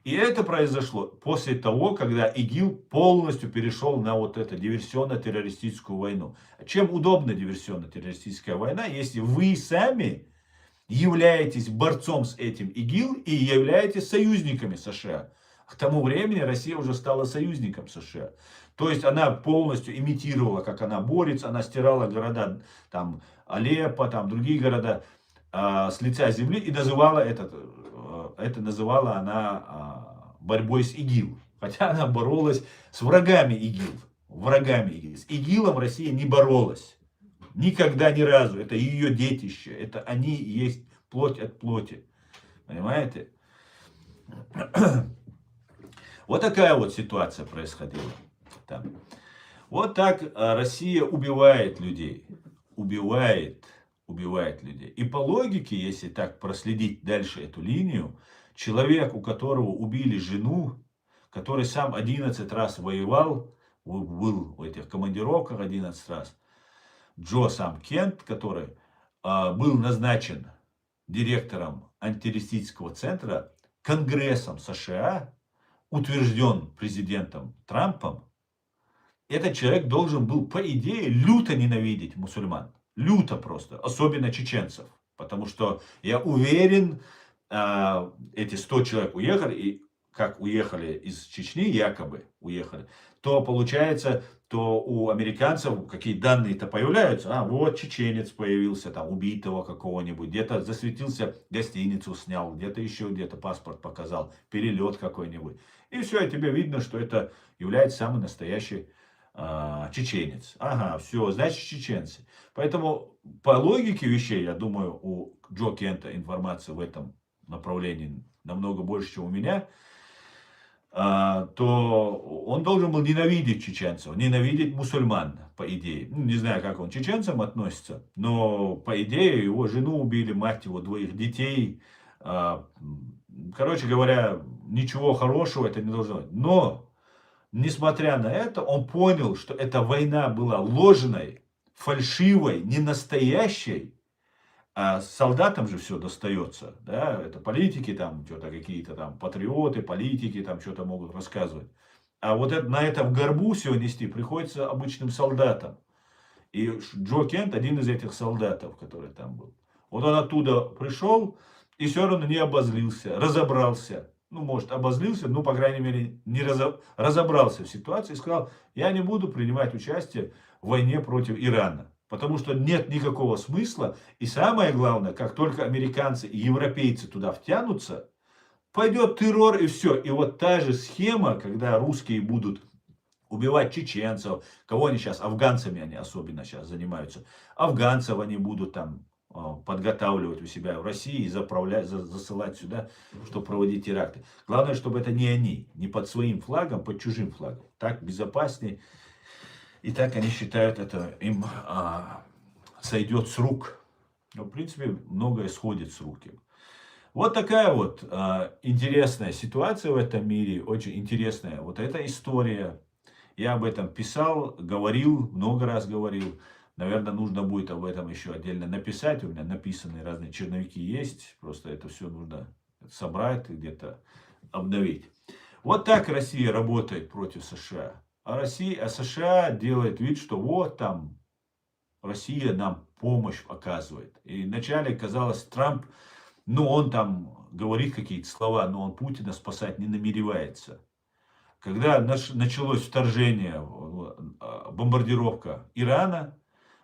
И это произошло после того, когда ИГИЛ полностью перешел на вот эту диверсионно-террористическую войну. Чем удобна диверсионно-террористическая война, если вы сами являетесь борцом с этим ИГИЛ и являетесь союзниками США. К тому времени Россия уже стала союзником США. То есть она полностью имитировала, как она борется, она стирала города, там Алеппо, там другие города с лица земли и называла это называла она борьбой с ИГИЛ. Хотя она боролась с врагами ИГИЛ. С ИГИЛом Россия не боролась. Никогда, ни разу. Это ее детище. Это они есть плоть от плоти. Понимаете? Вот такая вот ситуация происходила там. Вот так Россия убивает людей. Убивает. убивает людей. И по логике, если так проследить дальше эту линию, человек, у которого убили жену, который сам 11 раз воевал, был в этих командировках 11 раз, Джо Сам Кент, который был назначен директором антитеррористического центра Конгрессом США, утвержден президентом Трампом, этот человек должен был, по идее, люто ненавидеть мусульман. Люто просто. Особенно чеченцев. Потому что, я уверен, эти 100 человек уехали, и как уехали из Чечни, якобы уехали, то получается, то у американцев какие данные-то появляются. Вот чеченец появился, там, убитого какого-нибудь, где-то засветился, гостиницу снял, где-то еще где-то паспорт показал, перелет какой-нибудь. И все, и тебе видно, что это является самый настоящий чеченец. Ага, все, значит чеченцы. Поэтому по логике вещей, я думаю, у Джо Кента информация в этом направлении намного больше, чем у меня, то он должен был ненавидеть чеченцев, ненавидеть мусульман, по идее. Ну, не знаю, как он к чеченцам относится, но по идее его жену убили, мать его, 2 детей. Короче говоря, ничего хорошего это не должно быть. Но несмотря на это, он понял, что эта война была ложной, фальшивой, не настоящей. А солдатам же все достается. Да? Это политики, там что-то какие-то там патриоты, политики там что-то могут рассказывать. А вот это, на этом горбу все нести приходится обычным солдатам. И Джо Кент один из этих солдатов, который там был. Вот он оттуда пришел и все равно не обозлился, разобрался. Ну, может, обозлился, но, по крайней мере, не разобрался в ситуации и сказал, я не буду принимать участие в войне против Ирана. Потому что нет никакого смысла. И самое главное, как только американцы и европейцы туда втянутся, пойдет террор и все. И вот та же схема, когда русские будут убивать чеченцев, кого они сейчас, афганцами они особенно сейчас занимаются, афганцев они будут там подготавливать у себя в России и засылать сюда, чтобы проводить теракты. Главное, чтобы это не они, не под своим флагом, под чужим флагом. Так безопаснее. И так они считают, это им сойдет с рук. Но, в принципе, многое сходит с рук. Вот такая вот интересная ситуация в этом мире, очень интересная. Вот эта история. Я об этом писал, говорил, много раз говорил. Наверное, нужно будет об этом еще отдельно написать. У меня написанные разные черновики есть. Просто это все нужно собрать и где-то обновить. Вот так Россия работает против США. А США делает вид, что вот там Россия нам помощь оказывает. И вначале казалось, Трамп, ну он там говорит какие-то слова, но он Путина спасать не намеревается. Когда началось вторжение, бомбардировка Ирана,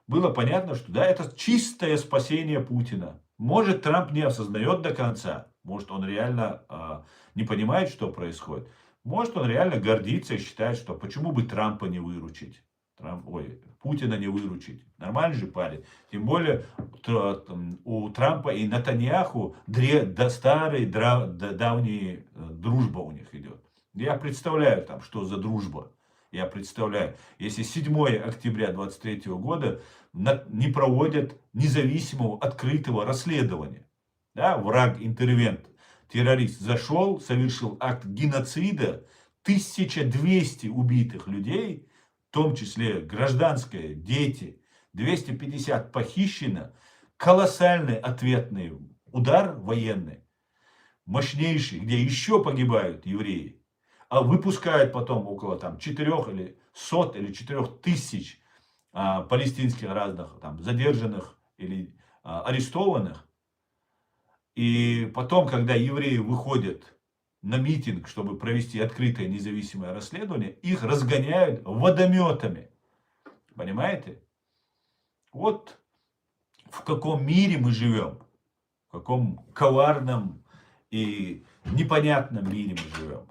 было понятно, что да, это чистое спасение Путина. Может, Трамп не осознает до конца, может, он реально не понимает, что происходит. Может, он реально гордится и считает, что почему бы Трампа не выручить. Путина не выручить. Нормальный же парень. Тем более у Трампа и Нетаньяху старая давняя дружба у них идет. Я представляю там, что за дружба. Я представляю, если 7 октября 2023 года не проводят независимого открытого расследования. Да, враг, интервент, террорист зашел, совершил акт геноцида, 1200 убитых людей, в том числе гражданские, дети, 250 похищено, колоссальный ответный удар военный, мощнейший, где еще погибают евреи. А выпускают потом около 4 или 100 или 4 тысяч палестинских разных задержанных или арестованных. И потом, когда евреи выходят на митинг, чтобы провести открытое независимое расследование, их разгоняют водометами. Понимаете? Вот в каком мире мы живем, в каком коварном и непонятном мире мы живем.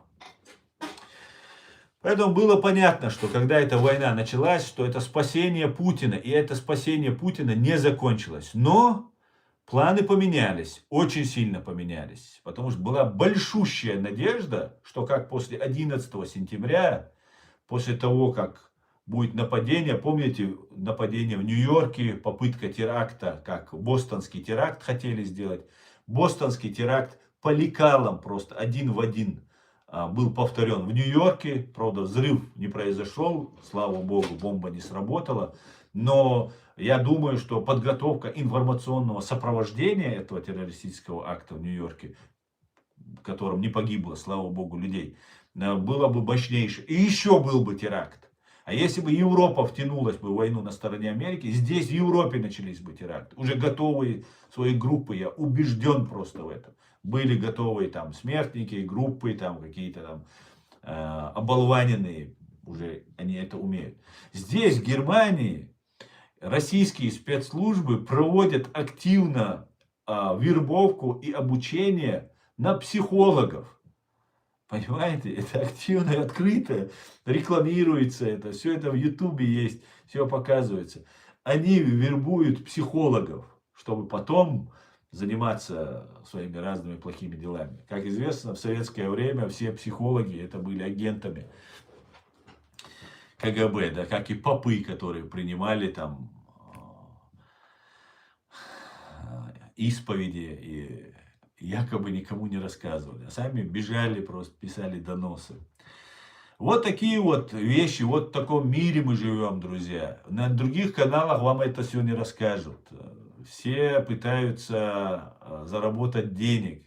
Поэтому было понятно, что когда эта война началась, что это спасение Путина, и это спасение Путина не закончилось. Но планы поменялись, очень сильно поменялись. Потому что была большущая надежда, что как после 11 сентября, после того, как будет нападение. Помните нападение в Нью-Йорке, попытка теракта, как бостонский теракт хотели сделать. Бостонский теракт по лекалам просто один в один был повторен в Нью-Йорке. Правда, взрыв не произошел, слава богу, бомба не сработала. Но я думаю, что подготовка информационного сопровождения этого террористического акта в Нью-Йорке, в котором не погибло, слава богу, людей, было бы мощнейшее. И еще был бы теракт. А если бы Европа втянулась бы в войну на стороне Америки, здесь в Европе начались бы теракты. Уже готовые свои группы, я убежден просто в этом. Были готовые там смертники, группы, там какие-то там оболваненные, уже они это умеют. Здесь, в Германии, российские спецслужбы проводят активно вербовку и обучение на психологов. Понимаете, это активно и открыто рекламируется, это все это в Ютубе есть, все показывается. Они вербуют психологов, чтобы потом заниматься своими разными плохими делами. Как известно, в советское время все психологи это были агентами КГБ, да, как и попы, которые принимали там исповеди и якобы никому не рассказывали, а сами бежали, просто писали доносы. Вот такие вот вещи, вот в таком мире мы живем, друзья. На других каналах вам это все не расскажут. Все пытаются заработать денег.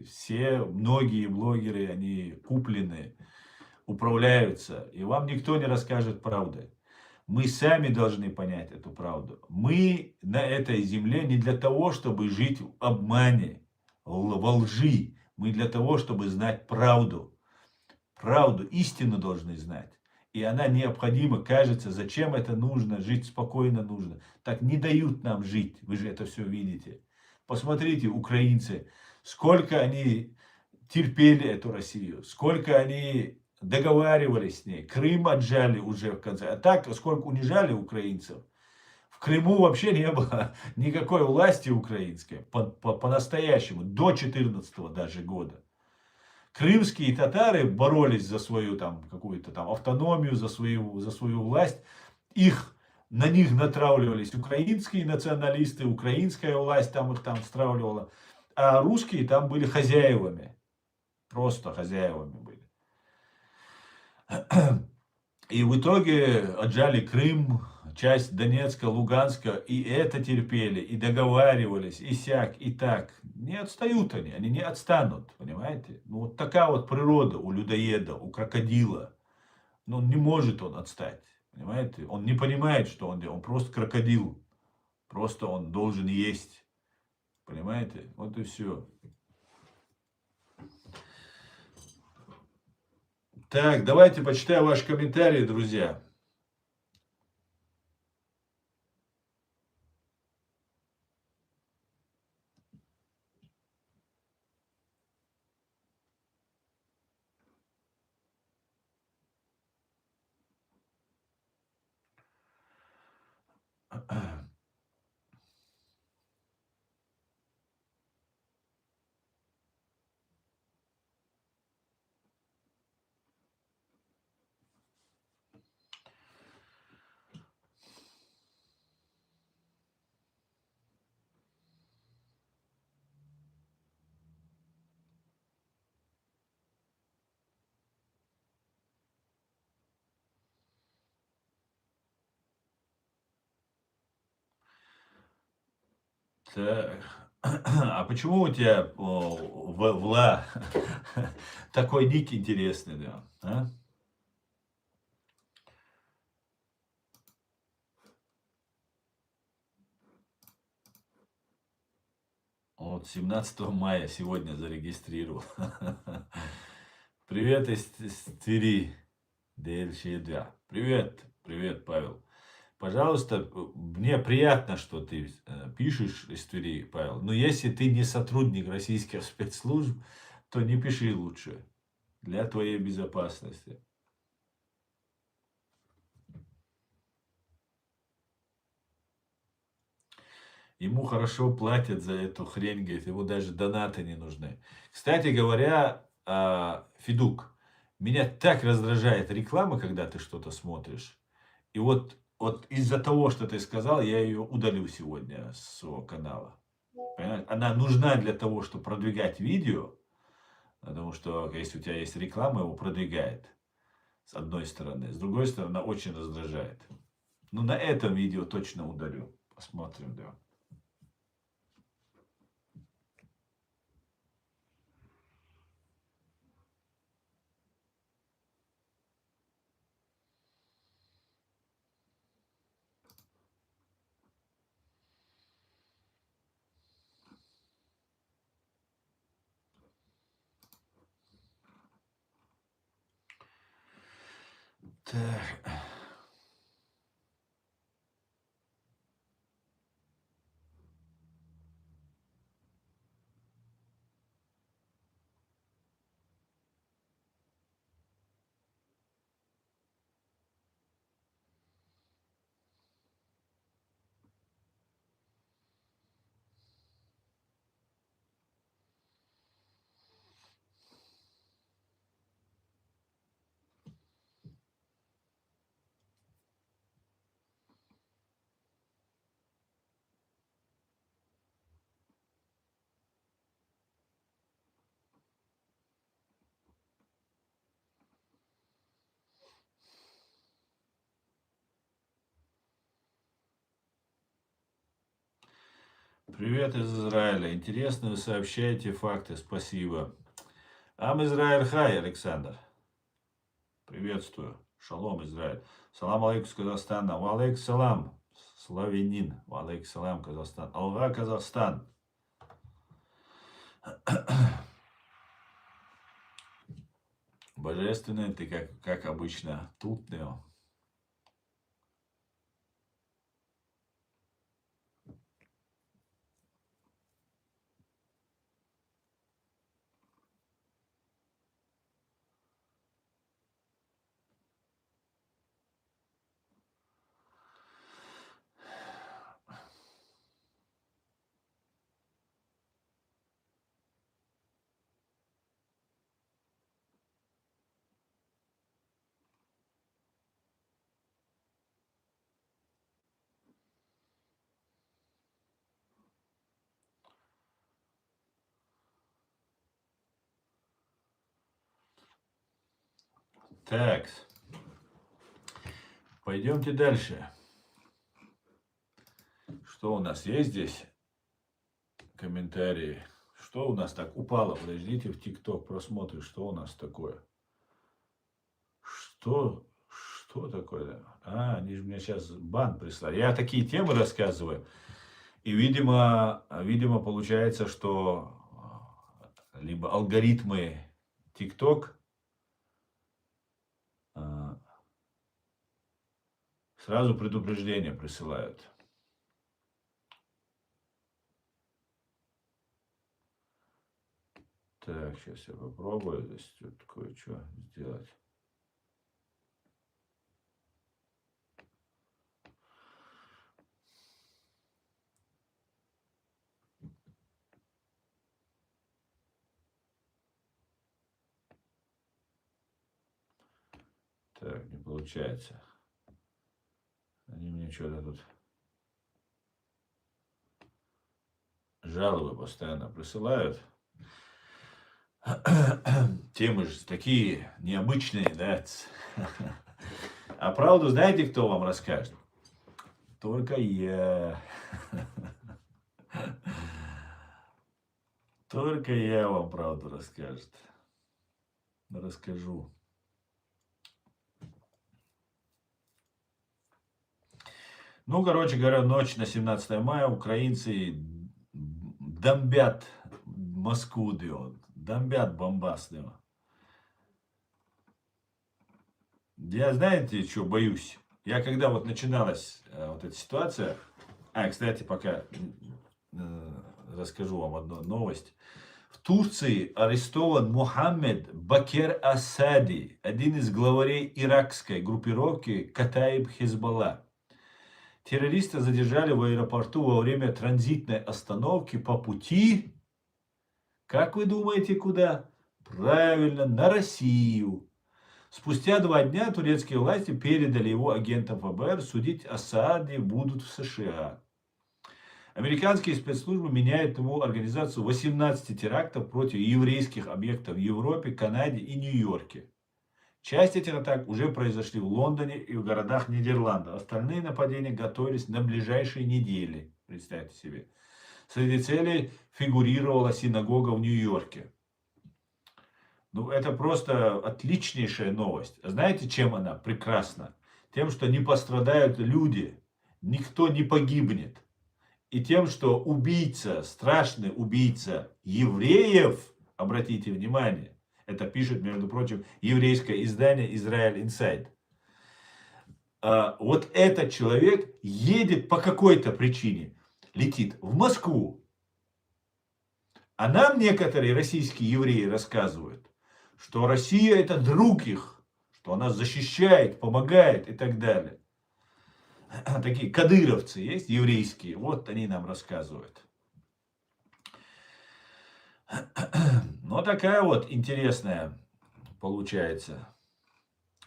Все, многие блогеры, они куплены, управляются. И вам никто не расскажет правды. Мы сами должны понять эту правду. Мы на этой земле не для того, чтобы жить в обмане, во лжи. Мы для того, чтобы знать правду. Правду, истину должны знать. И она необходима, кажется, зачем это нужно, жить спокойно нужно. Так не дают нам жить, вы же это все видите. Посмотрите, украинцы, сколько они терпели эту Россию, сколько они договаривались с ней. Крым отжали уже в конце. А так, сколько унижали украинцев. В Крыму вообще не было никакой власти украинской, по-настоящему, до 14 даже года. Крымские татары боролись за свою там какую-то там автономию, за свою власть. На них натравливались украинские националисты, украинская власть там их там стравливала. А русские там были хозяевами. Просто хозяевами были. И в итоге отжали Крым, часть Донецка, Луганска, и это терпели, и договаривались, и сяк, и так. Не отстают они не отстанут, понимаете? Ну вот такая вот природа у людоеда, у крокодила. Ну не может он отстать, понимаете? Он не понимает, что он делает, он просто крокодил. Просто он должен есть, понимаете? Вот и все. Так, давайте почитаем ваши комментарии, друзья. Так. А почему у тебя Вла такой ник интересный, да? А? Вот 17 мая сегодня зарегистрировал. Привет из Твери. ДЛЧДА. Привет, привет, Павел. Пожалуйста, мне приятно, что ты пишешь из Твери, Павел. Но если ты не сотрудник российских спецслужб, то не пиши лучше. Для твоей безопасности. Ему хорошо платят за эту хрень, говорит, ему даже донаты не нужны. Кстати говоря, Федук, меня так раздражает реклама, когда ты что-то смотришь. И вот из-за того, что ты сказал, я ее удалю сегодня с своего канала. Понимаешь? Она нужна для того, чтобы продвигать видео, потому что если у тебя есть реклама, его продвигает. С одной стороны. С другой стороны, она очень раздражает. Ну, на этом видео точно удалю. Посмотрим, да. Так. Привет из Израиля. Интересно, вы сообщаете факты. Спасибо. Ам Израиль хай, Александр. Приветствую. Шалом, Израиль. Салам алейкум с Казахстана. Валейк салам. Славянин. Валейк салам, Казахстан. Алга, Казахстан. Божественный, ты как обычно. Тут, Нео. Так. Пойдемте дальше. Что у нас есть здесь? Комментарии. Что у нас так упало? Подождите, в ТикТок просмотры. Что у нас такое? Что такое? Они же мне сейчас бан прислали. Я такие темы рассказываю. И, видимо, получается, что либо алгоритмы ТикТок сразу предупреждение присылают. Так, сейчас я попробую здесь кое-что сделать. Так, не получается. Они мне что-то тут жалобы постоянно присылают. Темы же такие необычные, да. А правду знаете, кто вам расскажет? Только я. Только я вам правду расскажет. Расскажу. Ну, короче говоря, ночь на 17 мая украинцы бомбят Москву, бомбят бомбастно. Я, знаете, что боюсь? Я когда вот начиналась вот эта ситуация... кстати, пока расскажу вам одну новость. В Турции арестован Мухаммед Бакер Асади, один из главарей иракской группировки Катаиб Хизбалла. Террориста задержали в аэропорту во время транзитной остановки по пути, как вы думаете, куда? Правильно, на Россию. Спустя 2 дня турецкие власти передали его агентам ФБР, судить о Сааде будут в США. Американские спецслужбы меняют ему организацию 18 терактов против еврейских объектов в Европе, Канаде и Нью-Йорке. Часть этих атак уже произошли в Лондоне и в городах Нидерландов. Остальные нападения готовились на ближайшие недели. Представьте себе. Среди целей фигурировала синагога в Нью-Йорке. Ну, это просто отличнейшая новость. Знаете, чем она прекрасна? Тем, что не пострадают люди, никто не погибнет. И тем, что убийца, страшный убийца евреев, обратите внимание, это пишет, между прочим, еврейское издание Israel Inside. Вот этот человек едет по какой-то причине, летит в Москву. А нам некоторые российские евреи рассказывают, что Россия это друг их, что она защищает, помогает и так далее. Такие кадыровцы есть, еврейские, вот они нам рассказывают. Но такая вот интересная получается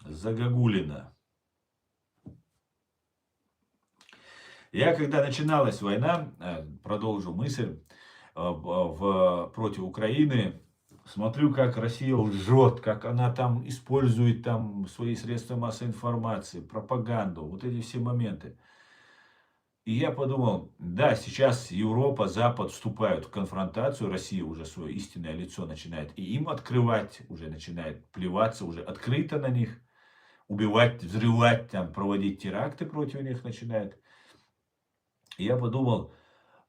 загогулина. Я, когда начиналась война, продолжу мысль, против Украины, смотрю, как Россия лжет, как она там использует там свои средства массовой информации, пропаганду, вот эти все моменты. И я подумал, да, сейчас Европа, Запад вступают в конфронтацию, Россия уже свое истинное лицо начинает и им открывать, уже начинает плеваться, уже открыто на них, убивать, взрывать, там, проводить теракты против них начинает. И я подумал,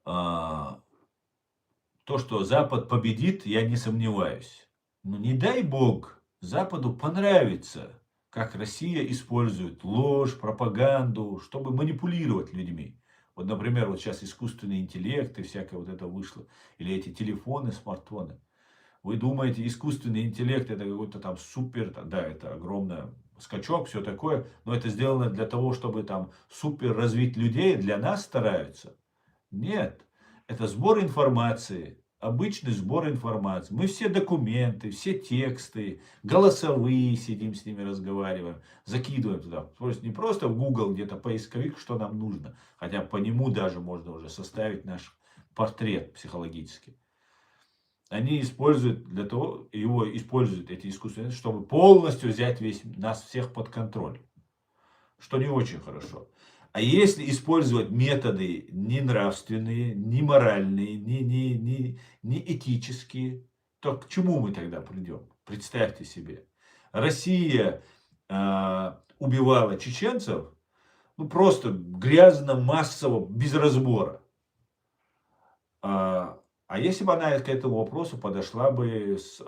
то, что Запад победит, я не сомневаюсь. Но не дай Бог Западу понравится, как Россия использует ложь, пропаганду, чтобы манипулировать людьми. Вот, например, вот сейчас искусственный интеллект и всякое вот это вышло. Или эти телефоны, смартфоны. Вы думаете, искусственный интеллект это какой-то там супер, да, это огромный скачок, все такое. Но это сделано для того, чтобы там супер развить людей, для нас стараются. Нет, это сбор информации. Обычный сбор информации. Мы все документы, все тексты, голосовые сидим с ними, разговариваем, закидываем туда. То есть не просто в Google где-то поисковик, что нам нужно. Хотя по нему даже можно уже составить наш портрет психологический. Они используют для того, его используют эти искусственные, чтобы полностью взять нас всех под контроль. Что не очень хорошо. А если использовать методы не нравственные, не моральные, не этические, то к чему мы тогда придем? Представьте себе. Россия убивала чеченцев, ну просто грязно, массово, без разбора. А если бы она к этому вопросу подошла бы с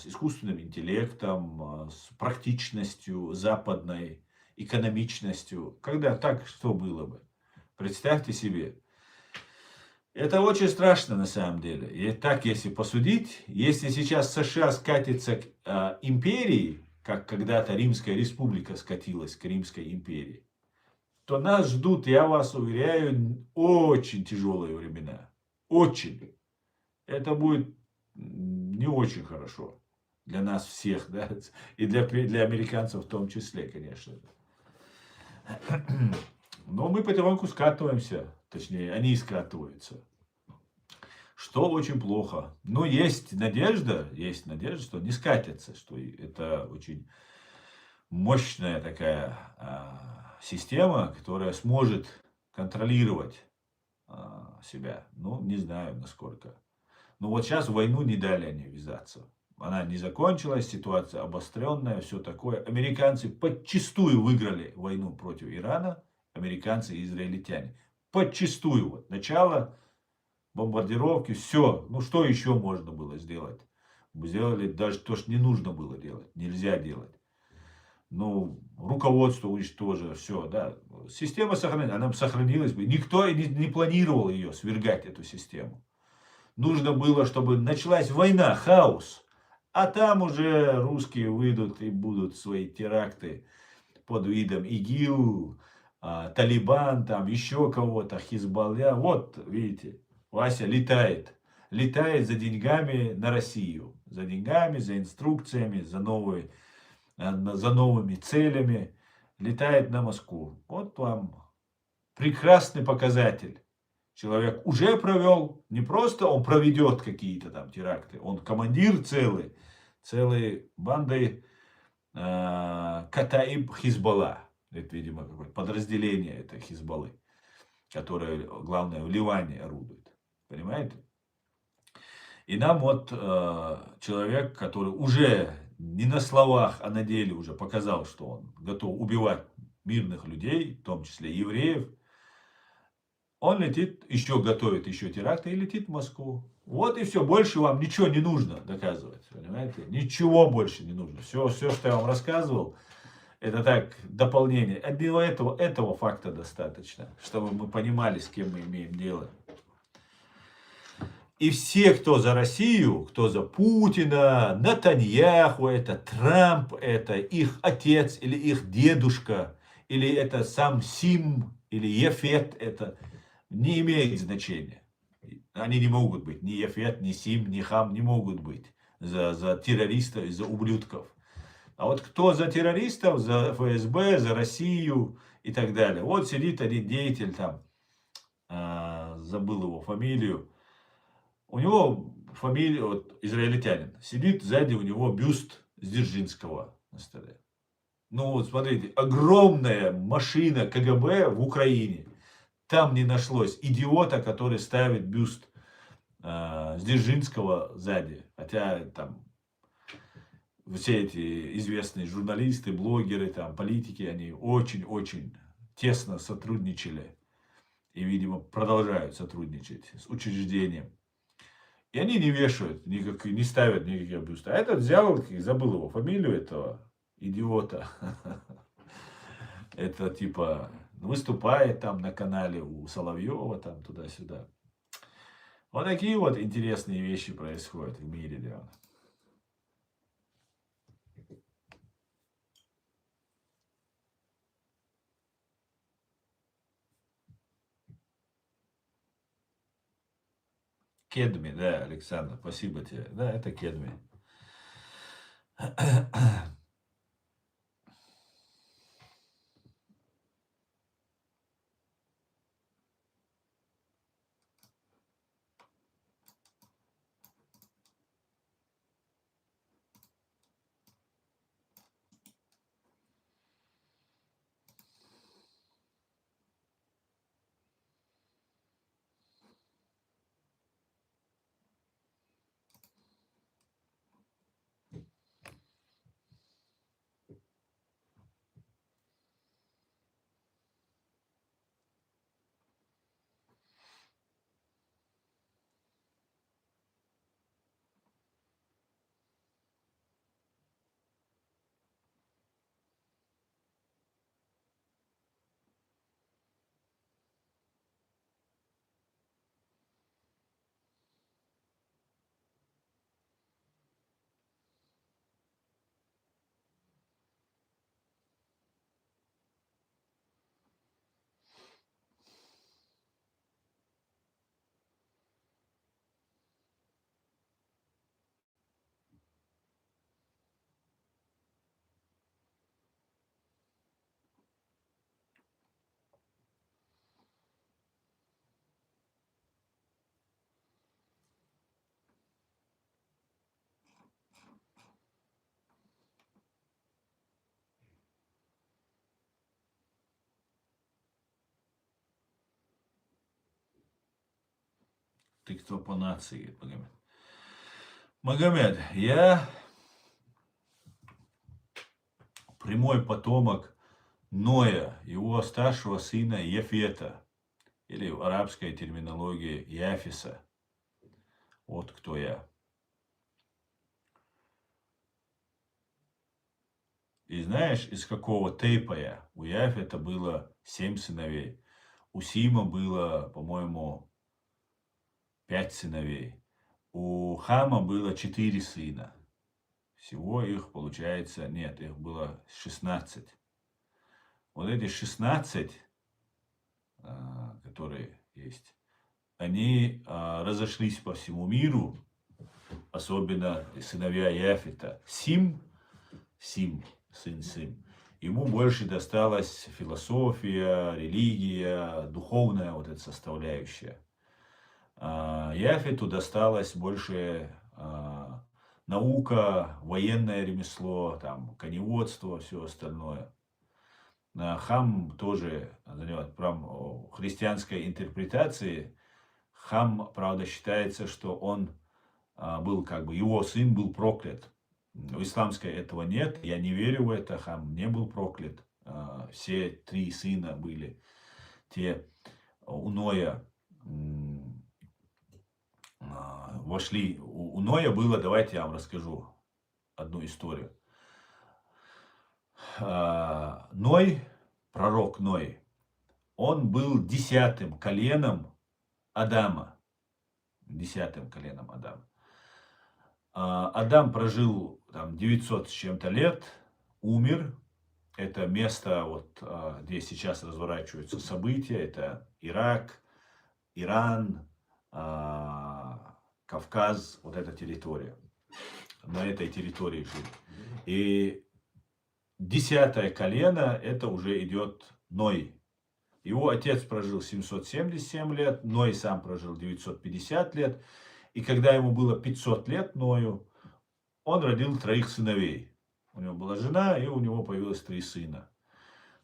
искусственным интеллектом, с практичностью западной, экономичностью, когда так, что было бы? Представьте себе. Это очень страшно на самом деле. И так, если посудить, если сейчас США скатится к империи, как когда-то Римская республика скатилась к Римской империи, то нас ждут, я вас уверяю, очень тяжелые времена. Очень. Это будет не очень хорошо для нас всех, да, и для американцев в том числе, конечно. Но мы потихоньку скатываемся, точнее, они скатываются, что очень плохо. Но есть надежда, что не скатятся, что это очень мощная такая система, которая сможет контролировать себя. Ну, не знаю, насколько. Но вот сейчас в войну не дали они ввязаться. Она не закончилась, ситуация обостренная, все такое. Американцы подчистую выиграли войну против Ирана. Американцы и израильтяне. Подчистую. Вот. Начало бомбардировки, все. Ну что еще можно было сделать? Мы сделали даже то, что не нужно было делать. Нельзя делать. Ну, руководство уничтожено, все, да. Система сохранилась, она сохранилась бы. Никто не планировал ее свергать, эту систему. Нужно было, чтобы началась война, хаос. А там уже русские выйдут и будут свои теракты под видом ИГИЛ, Талибан, там еще кого-то, Хизбалля. Вот, видите, Вася летает. Летает за деньгами на Россию. За деньгами, за инструкциями, за новой за новыми целями, летает на Москву. Вот вам прекрасный показатель. Человек уже провел, не просто он проведет какие-то там теракты, он командир целой банды Катаиб Хизбалла. Это, видимо, какое-то подразделение этой Хизбаллы, которое, главное, в Ливане орудует. Понимаете? И нам вот человек, который уже не на словах, а на деле уже показал, что он готов убивать мирных людей, в том числе евреев, он летит, еще готовит еще теракты и летит в Москву. Вот и все. Больше вам ничего не нужно доказывать. Понимаете? Ничего больше не нужно. Все, что я вам рассказывал, это так, дополнение. Этого факта достаточно, чтобы мы понимали, с кем мы имеем дело. И все, кто за Россию, кто за Путина, Нетаньяху, это Трамп, это их отец или их дедушка, или это сам Сим, или Ефет, это не имеет значения. Они не могут быть, ни Ефет, ни Сим, ни Хам не могут быть за террористов и за ублюдков. А вот кто за террористов, за ФСБ, за Россию и так далее. Вот сидит один деятель там, забыл его фамилию. У него фамилия, вот, израильтянин. Сидит сзади у него бюст Дзержинского на столе. Ну вот смотрите, огромная машина КГБ в Украине. Там не нашлось идиота, который ставит бюст Дзержинского сзади. Хотя там все эти известные журналисты, блогеры, там, политики, они очень-очень тесно сотрудничали. И, видимо, продолжают сотрудничать с учреждением. И они не вешают, не ставят никакие бюсты. А этот взял и забыл его фамилию этого идиота. Это типа выступает там на канале у Соловьева, там туда-сюда. Вот такие вот интересные вещи происходят в мире, да. Кедми, да, Александр, спасибо тебе. Да, это Кедми. Ты кто по нации, Магомед? Магомед, я прямой потомок Ноя, его старшего сына Ефета, или в арабской терминологии Яфиса. Вот кто я. И знаешь, из какого тейпа я? У Яфета было 7 сыновей. У Сима было, по-моему, 5 сыновей. У Хама было 4 сына. Всего их, получается, нет, их было 16. Вот эти 16, которые есть, они разошлись по всему миру, особенно сыновья Яфета. Сим сын Сим. Ему больше досталась философия, религия, духовная вот эта составляющая. Яфету досталось больше наука, военное ремесло, там, коневодство, все остальное. Хам тоже занимает прям христианской интерпретации. Хам, правда, считается, что он был как бы, его сын был проклят. В исламской этого нет, я не верю в это, Хам не был проклят. Все три сына были те у Ноя, вошли. У Ноя было, давайте я вам расскажу одну историю. Ной, пророк Ной, он был 10-м коленом Адама. 10-м коленом Адама. Адам прожил там 900 с чем-то лет, умер. Это место, вот, где сейчас разворачиваются события. Это Ирак, Иран, Кавказ, вот эта территория. На этой территории жили. И 10-е колено, это уже идет Ной. Его отец прожил 777 лет, Ной сам прожил 950 лет. И когда ему было 500 лет Ною, он родил 3 сыновей. У него была жена, и у него появилось 3 сына.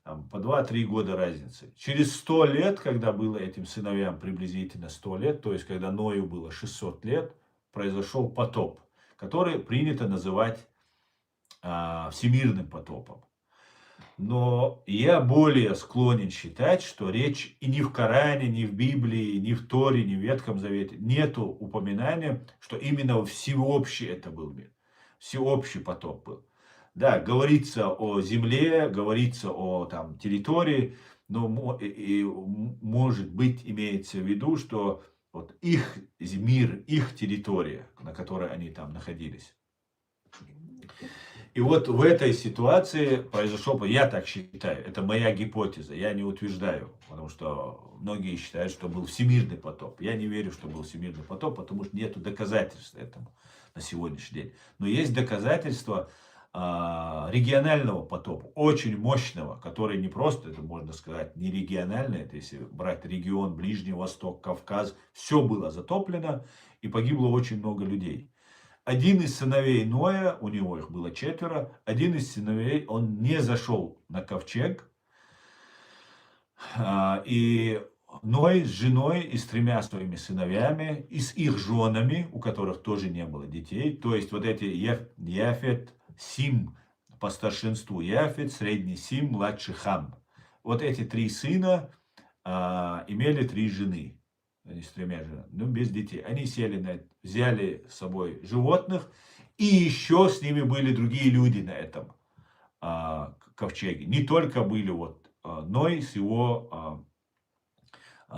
Там, по 2-3 года разницы. Через 100 лет, когда было этим сыновьям приблизительно 100 лет, то есть когда Ною было 600 лет, произошел потоп, который принято называть всемирным потопом. Но я более склонен считать, что речь и ни в Коране, ни в Библии, ни в Торе, ни в Ветхом Завете нету упоминания, что именно всеобщий это был мир. Всеобщий потоп был. Да, говорится о земле, говорится о там, территории, но может быть имеется в виду, что вот их мир, их территория, на которой они там находились. И вот в этой ситуации произошел, я так считаю, это моя гипотеза, я не утверждаю, потому что многие считают, что был всемирный потоп. Я не верю, что был всемирный потоп, потому что нет доказательств этому на сегодняшний день. Но есть доказательства регионального потопа, очень мощного, который не просто, это можно сказать, не региональный, это если брать регион Ближний Восток, Кавказ, все было затоплено и погибло очень много людей. Один из сыновей Ноя, у него их было 4, один из сыновей, он не зашел на ковчег. И Ной с женой и с 3 своими сыновьями, и с их женами, у которых тоже не было детей. То есть вот эти Яфет, Сим по старшинству Яфет, средний Сим, младший Хам. Вот эти 3 сына имели 3 жены. Они с 3 женами, но без детей. Они взяли с собой животных, и еще с ними были другие люди на этом ковчеге. Не только были вот Ной с его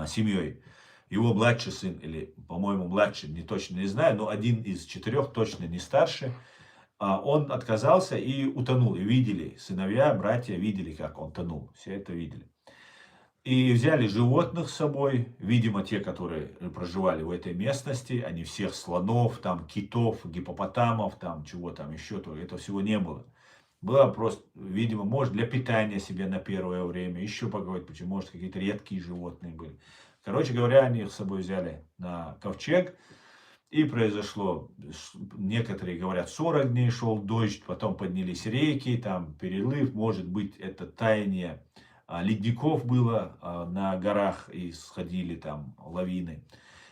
семьей. Его младший сын, или, по-моему, младший, не точно не знаю, но один из 4, точно не старше, он отказался и утонул. И видели, сыновья, братья видели, как он тонул. Все это видели. И взяли животных с собой, видимо, те, которые проживали в этой местности, они всех слонов, там, китов, гипопотамов, там, чего там еще, то этого всего не было. Было просто, видимо, может, для питания себе на первое время, еще поговорить, почему, может, какие-то редкие животные были. Короче говоря, они их с собой взяли на ковчег, и произошло, некоторые говорят, 40 дней шел дождь, потом поднялись реки, там, перелив, может быть, это таяние ледников было на горах, и сходили там лавины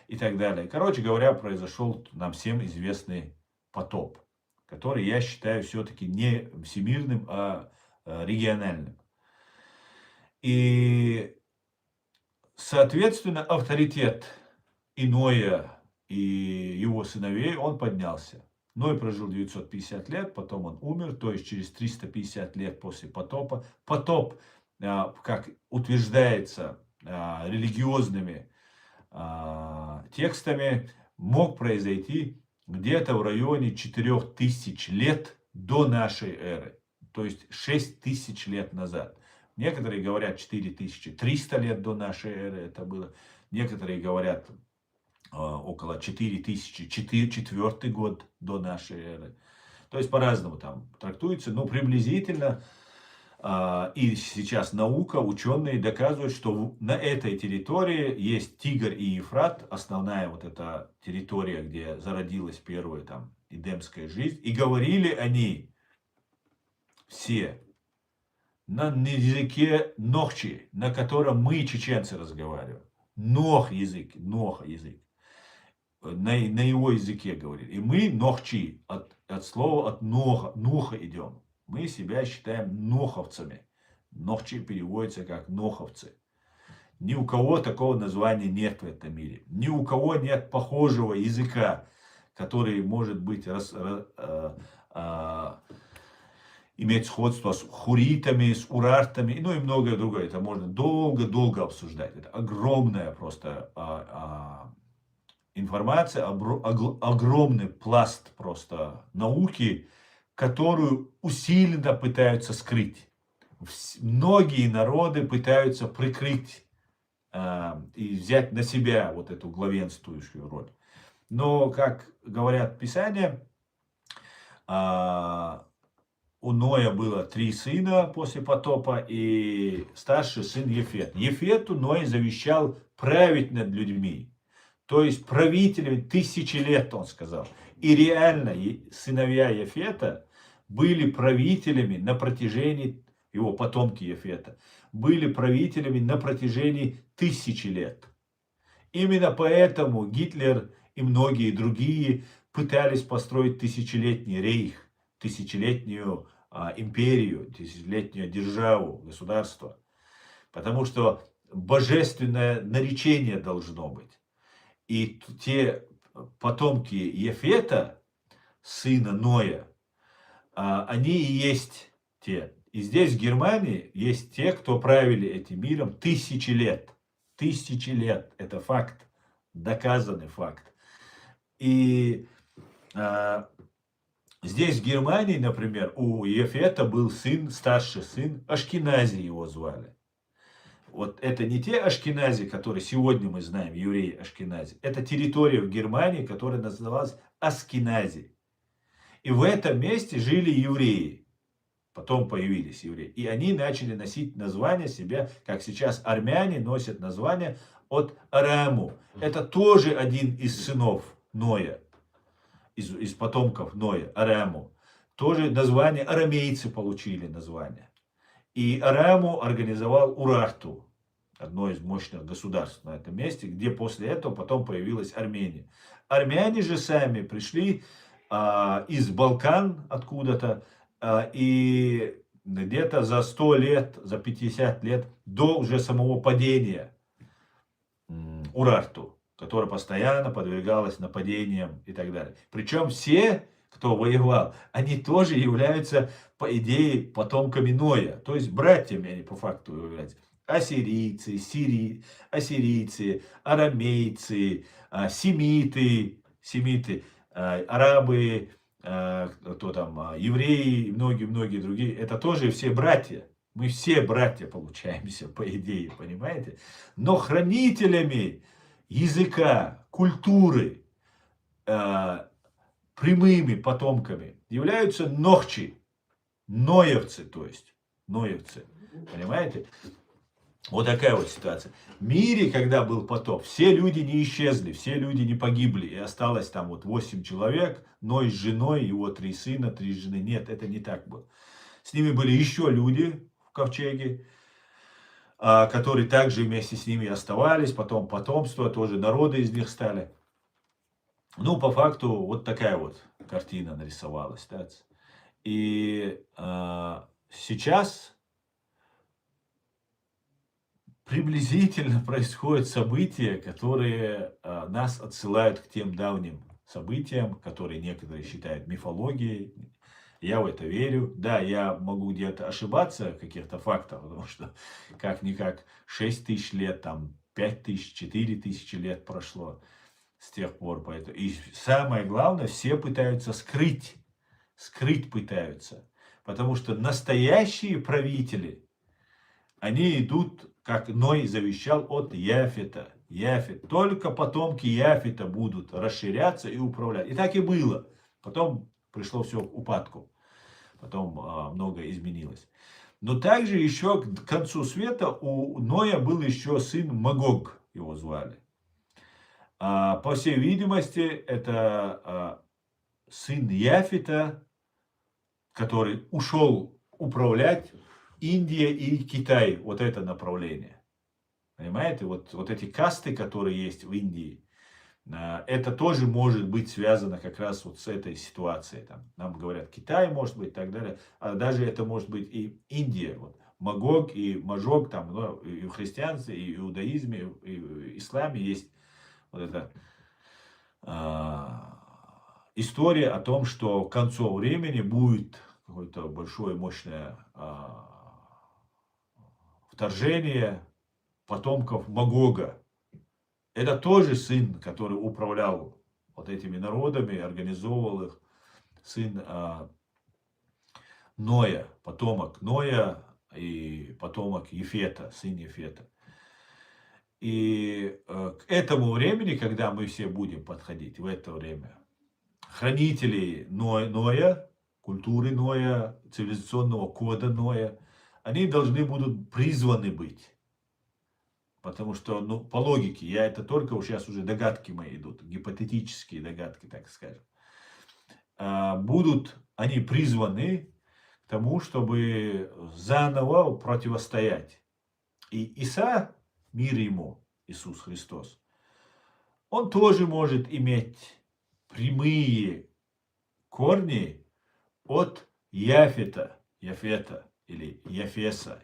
и так далее. Короче говоря, произошел нам всем известный потоп, который я считаю все-таки не всемирным, а региональным. И, соответственно, авторитет и Ноя, и его сыновей, он поднялся. Ной прожил 950 лет, потом он умер, то есть через 350 лет после потопа. Потоп, как утверждается религиозными текстами, мог произойти где-то в районе 4000 лет до нашей эры. То есть 6000 лет назад. Некоторые говорят 4300 лет до нашей эры это было. Некоторые говорят около 4000, 4 год до нашей эры. То есть по-разному там трактуется, но приблизительно. И сейчас наука, ученые доказывают, что на этой территории есть Тигр и Ефрат, основная вот эта территория, где зародилась первая там эдемская жизнь. И говорили они все на языке нохчи, на котором мы, чеченцы, разговариваем. Нох язык, нох язык. На его языке говорили. И мы нохчи, от слова от нуха идем. Мы себя считаем ноховцами. Нохчи переводится как ноховцы. Ни у кого такого названия нет в этом мире. Ни у кого нет похожего языка, который может быть иметь сходство с хуритами, с урартами, ну и многое другое. Это можно долго-долго обсуждать. Это огромная просто информация, огромный пласт просто науки, которую усиленно пытаются скрыть. Многие народы пытаются прикрыть и взять на себя вот эту главенствующую роль. Но, как говорят Писания, у Ноя было 3 сына после потопа, и старший сын Ефет. Ефету Ной завещал править над людьми. То есть правителями 1000 лет, он сказал. И реально сыновья Ефета были правителями на протяжении, его потомки Ефета, были правителями на протяжении 1000 лет. Именно поэтому Гитлер и многие другие пытались построить тысячелетний рейх, тысячелетнюю империю, тысячелетнюю державу, государство. Потому что божественное наречение должно быть. И те потомки Ефета, сына Ноя, они и есть те. И здесь, в Германии, есть те, кто правили этим миром 1000 лет. 1000 лет. Это факт. Доказанный факт. И здесь, в Германии, например, у Ефета был сын, старший сын, Ашкенази его звали. Вот это не те Ашкенази, которые сегодня мы знаем, евреи Ашкенази. Это территория в Германии, которая называлась Аскенази. И в этом месте жили евреи. Потом появились евреи. И они начали носить название себя, как сейчас армяне носят название от Араму. Это тоже один из сынов Ноя. Из потомков Ноя, Араму. Тоже название, арамейцы получили название. И Араму организовал Урарту, одно из мощных государств на этом месте, где после этого потом появилась Армения. Армяне же сами пришли из Балкан откуда-то, и где-то за 100 лет, за 50 лет до уже самого падения Урарту, которая постоянно подвергалась нападениям и так далее. Причем все, кто воевал, они тоже являются, по идее, потомками Ноя. То есть братьями они по факту являются. Ассирийцы, ассирийцы, арамейцы, семиты, арабы, кто там, евреи, многие другие. Это тоже все братья. Мы все братья получаемся, по идее, понимаете? Но хранителями языка, культуры, прямыми потомками являются нохчи, ноевцы, то есть, ноевцы, понимаете? Вот такая вот ситуация. В мире, когда был потоп, все люди не исчезли, все люди не погибли, и осталось там вот 8 человек, Ной с женой, его 3 сына, 3 жены. Нет, это не так было. С ними были еще люди в ковчеге, которые также вместе с ними оставались, потом потомство, тоже народы из них стали. Ну, по факту, вот такая вот картина нарисовалась. Да? И сейчас приблизительно происходят события, которые нас отсылают к тем давним событиям, которые некоторые считают мифологией. Я в это верю. Да, я могу где-то ошибаться в каких-то фактах, потому что как-никак 6000 лет, там 5000, 4000 лет прошло с тех пор. Поэтому. И самое главное, все пытаются скрыть пытаются. Потому что настоящие правители, они идут, как Ной завещал, от Яфета. Яфет. Только потомки Яфета будут расширяться и управлять. И так и было. Потом пришло все к упадку. Потом многое изменилось. Но также еще к концу света у Ноя был еще сын Магог, его звали. По всей видимости, это сын Яфета, который ушел управлять Индия и Китай, вот это направление. Понимаете, вот эти касты, которые есть в Индии, это тоже может быть связано как раз вот с этой ситуацией. Там, нам говорят, Китай может быть и так далее. А даже это может быть и Индия. Вот. Магог и Мажог, там, ну, и в христианстве, и в иудаизме, и в исламе есть вот эта история о том, что к концу времени будет какое-то большое мощное вторжение потомков Магога. Это тоже сын, который управлял вот этими народами, организовывал их, сын Ноя, потомок Ноя и потомок Ефета, сын Ефета. И к этому времени, когда мы все будем подходить, в это время, хранители Ноя, культуры Ноя, цивилизационного кода Ноя, они должны будут призваны быть. Потому что, ну, по логике, это только сейчас уже догадки мои идут, гипотетические догадки, так скажем. Будут они призваны к тому, чтобы заново противостоять. И Иса, мир ему, Иисус Христос, он тоже может иметь прямые корни от Яфета или Яфеса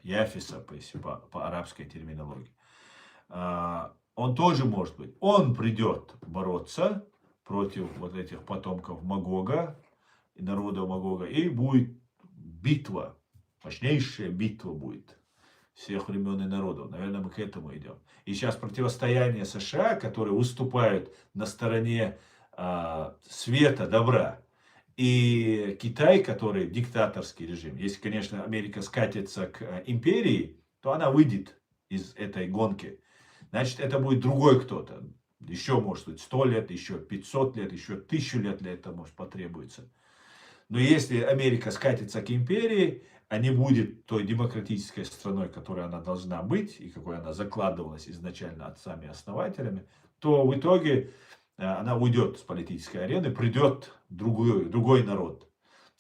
по арабской терминологии. Он тоже может быть. Он придет бороться против вот этих потомков Магога, народа Магога, и будет битва, мощнейшая битва будет всех времен и народов. Наверное, мы к этому идем. И сейчас противостояние США, которые выступают на стороне света, добра, и Китай, который диктаторский режим. Если, конечно, Америка скатится к империи, то она выйдет из этой гонки. Значит, это будет другой кто-то. Еще, может быть, 100 лет, еще 500 лет, еще 1000 лет для этого, может, потребуется. Но если Америка скатится к империи, а не будет той демократической страной, которой она должна быть, и какой она закладывалась изначально отцами-основателями, то в итоге она уйдет с политической арены, придет другой народ.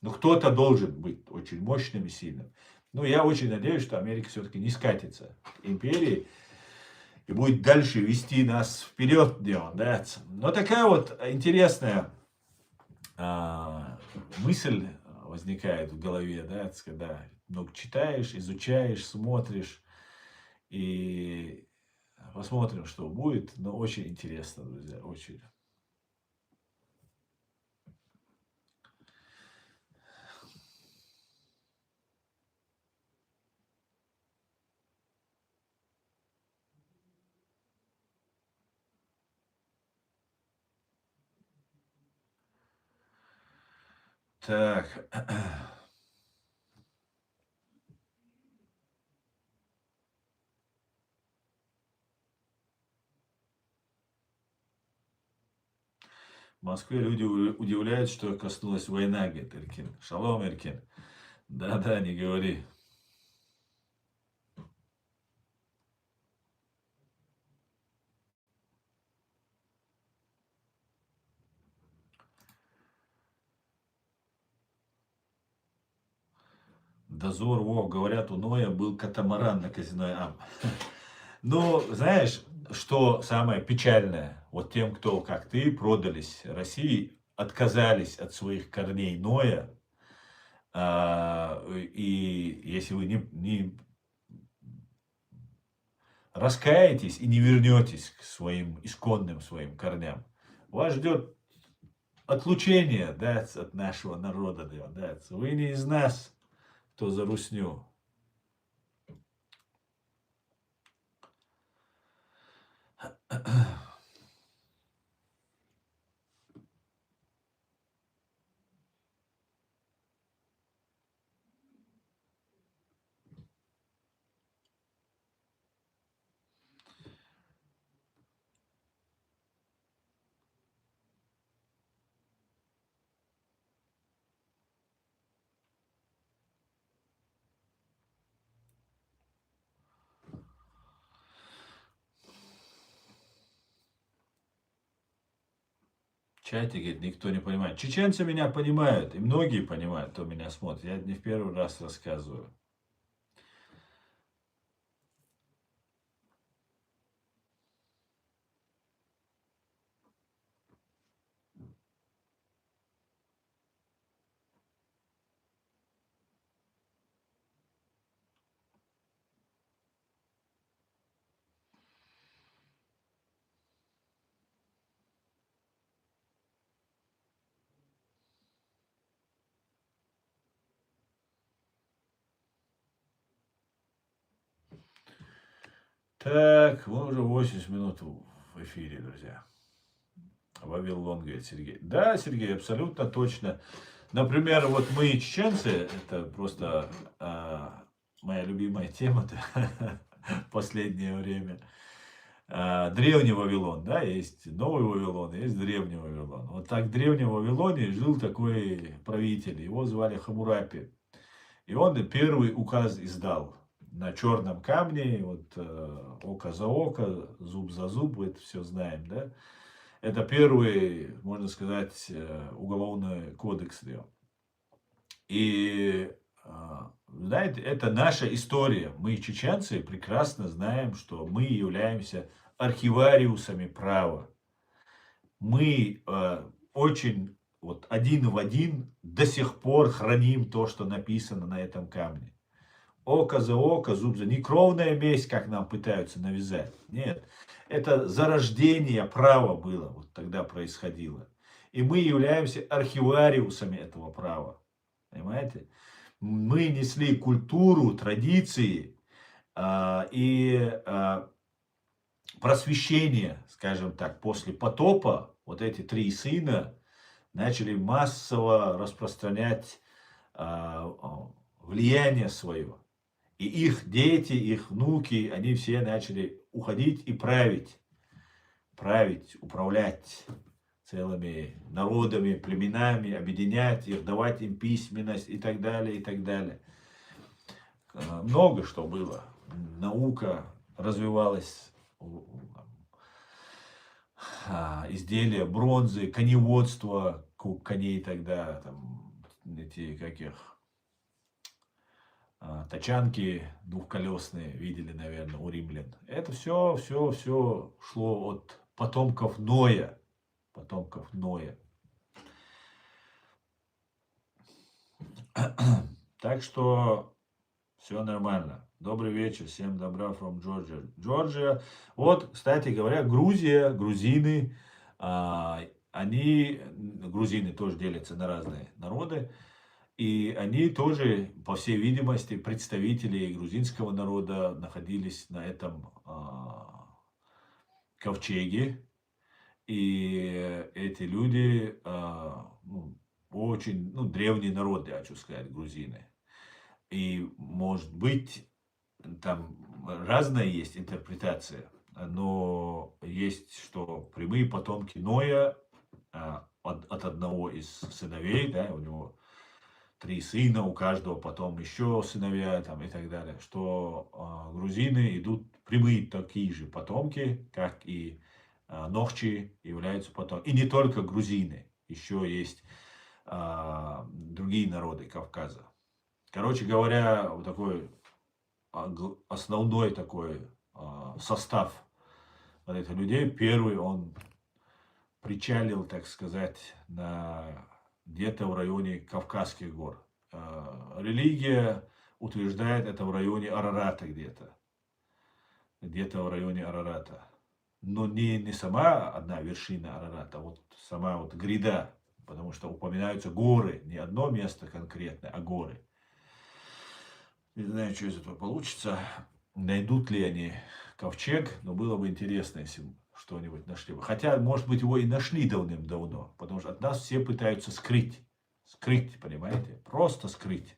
Но кто-то должен быть очень мощным и сильным. Но я очень надеюсь, что Америка все-таки не скатится к империи и будет дальше вести нас вперед. Да? Но такая вот интересная мысль возникает в голове, да, когда много читаешь, изучаешь, смотришь. И посмотрим, что будет. Но очень интересно, друзья, очень. Так. В Москве люди удивляются, что коснулась война, говорит Эркин. Шалом, Эркин. Да-да, не говори. Дозор, говорят, у Ноя был катамаран на казино Ам. Но, знаешь, что самое печальное? Вот тем, кто, как ты, продались России, отказались от своих корней Ноя, и если вы не раскаетесь и не вернетесь к своим исконным своим корням, вас ждет отлучение, да, от нашего народа. Да, вы не из нас, кто за русню. чате, говорит, никто не понимает. Чеченцы меня понимают, и многие понимают, кто меня смотрит. Я не в первый раз рассказываю. Так, мы уже 80 минут в эфире, друзья. Вавилон, говорит Сергей. Да, Сергей, абсолютно точно. Например, вот мы, чеченцы, это просто моя любимая тема в последнее время. Древний Вавилон, да, есть новый Вавилон, есть древний Вавилон. Вот так в древнем Вавилоне жил такой правитель, его звали Хамурапи. И он первый указ издал на черном камне, вот око за око, зуб за зуб, мы это все знаем, да. Это первый, можно сказать, уголовный кодекс сделал. И, знаете, это наша история. Мы, чеченцы, прекрасно знаем, что мы являемся архивариусами права. Мы очень вот один в один до сих пор храним то, что написано на этом камне. Око за око, зуб за... Не кровная месть, как нам пытаются навязать. Нет. Это зарождение права было, вот тогда происходило. И мы являемся архивариусами этого права. Понимаете? Мы несли культуру, традиции и просвещение, скажем так, после потопа. Вот эти три сына начали массово распространять влияние свое. И их дети, их внуки, они все начали уходить и править. Править, управлять целыми народами, племенами, объединять их, давать им письменность и так далее, и так далее. Много что было. Наука развивалась, изделия бронзы, коневодство, коней тогда, там, эти, каких, тачанки двухколесные видели, наверное, у римлян. Это все шло от потомков Ноя. Потомков Ноя. Так что все нормально. Добрый вечер, всем добра from Georgia. Джорджия. Вот, кстати говоря, Грузия, грузины, грузины тоже делятся на разные народы. И они тоже, по всей видимости, представители грузинского народа находились на этом ковчеге. И эти люди очень древний народ, я хочу сказать, грузины. И, может быть, там разная есть интерпретация, но есть, что прямые потомки Ноя от одного из сыновей, да, у него 3 сына, у каждого потом еще сыновья там, и так далее, что грузины идут прямые такие же потомки, как и нохчи являются потомками. И не только грузины, еще есть другие народы Кавказа. Короче говоря, вот такой основной такой состав вот этих людей. Первый он причалил, так сказать, где-то в районе Кавказских гор. Религия утверждает это в районе Арарата где-то. Где-то в районе Арарата. Но не сама одна вершина Арарата, а вот сама вот гряда. Потому что упоминаются горы. Не одно место конкретное, а горы. Не знаю, что из этого получится. Найдут ли они ковчег, но было бы интересно, если что-нибудь нашли бы. Хотя, может быть, его и нашли давным-давно, потому что от нас все пытаются скрыть. Скрыть, понимаете? Просто скрыть.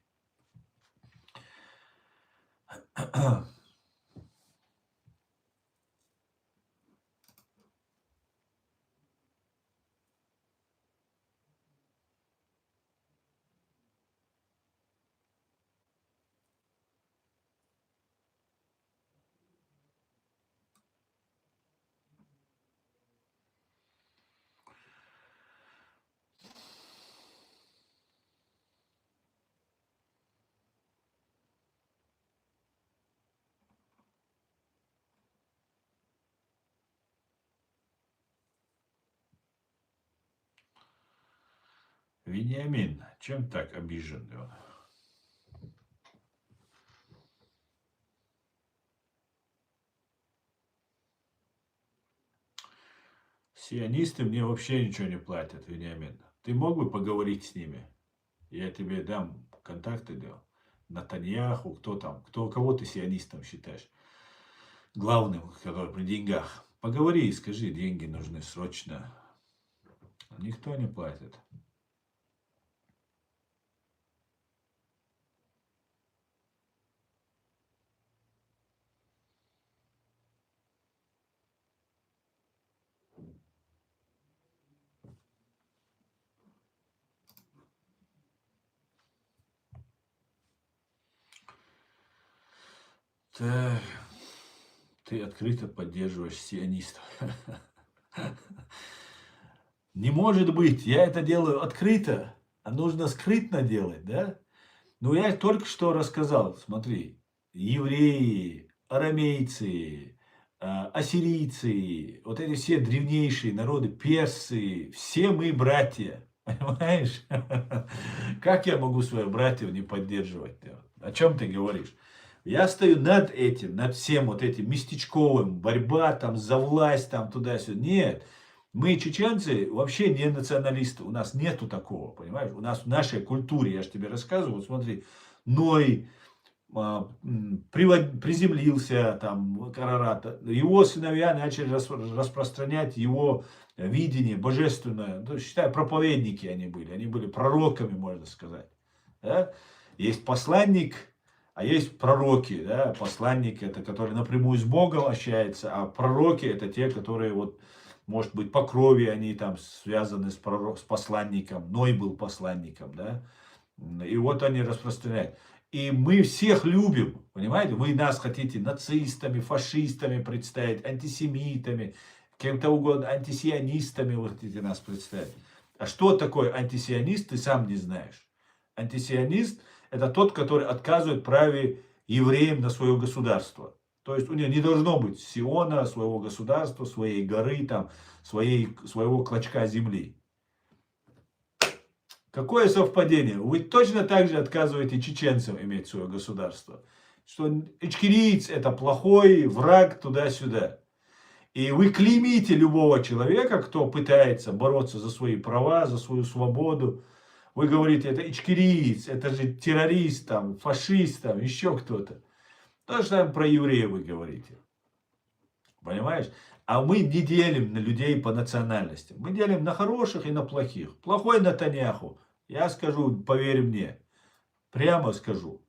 Вениамин, чем так обижен? Сионисты мне вообще ничего не платят, Вениамин. Ты мог бы поговорить с ними? Я тебе дам контакты, да. Натаньяху, кто там, кого ты сионистом считаешь? Главным, который при деньгах. Поговори и скажи, деньги нужны срочно. Никто не платит. Так, ты открыто поддерживаешь сионистов. Не может быть, я это делаю открыто, а нужно скрытно делать, да? Ну, я только что рассказал, смотри, евреи, арамейцы, ассирийцы, вот эти все древнейшие народы, персы, все мы братья, понимаешь? Как я могу своих братьев не поддерживать? О чем ты говоришь? Я стою над этим, над всем вот этим местечковым, борьба там за власть, там туда-сюда. Нет, мы, чеченцы, вообще не националисты. У нас нету такого, понимаешь? У нас в нашей культуре, я же тебе рассказываю, вот смотри, Ной приземлился, там, Карарат, его сыновья начали распространять его видение божественное. Ну, считай, проповедники они были пророками, можно сказать. Да? Есть посланник, а есть пророки. Да? Посланник это, который напрямую с Богом общается, а пророки это те, которые вот, может быть, по крови они там связаны с посланником. Ной был посланником, да? И вот они распространяют. И мы всех любим, понимаете? Вы нас хотите нацистами, фашистами представить, антисемитами, кем-то угодно, антисионистами вы хотите нас представить. А что такое антисионист, ты сам не знаешь. Антисионист это тот, который отказывает праве евреям на свое государство. То есть у него не должно быть Сиона, своего государства, своей горы, там, своего клочка земли. Какое совпадение? Вы точно так же отказываете чеченцам иметь свое государство. Что ичкерийц это плохой враг туда-сюда. И вы клеймите любого человека, кто пытается бороться за свои права, за свою свободу. Вы говорите, это ичкерийц, это же террорист, там, фашист, там, еще кто-то. То же самое про евреев вы говорите. Понимаешь? А мы не делим на людей по национальностям. Мы делим на хороших и на плохих. Плохой Натаньяху. Я скажу, поверь мне. Прямо скажу.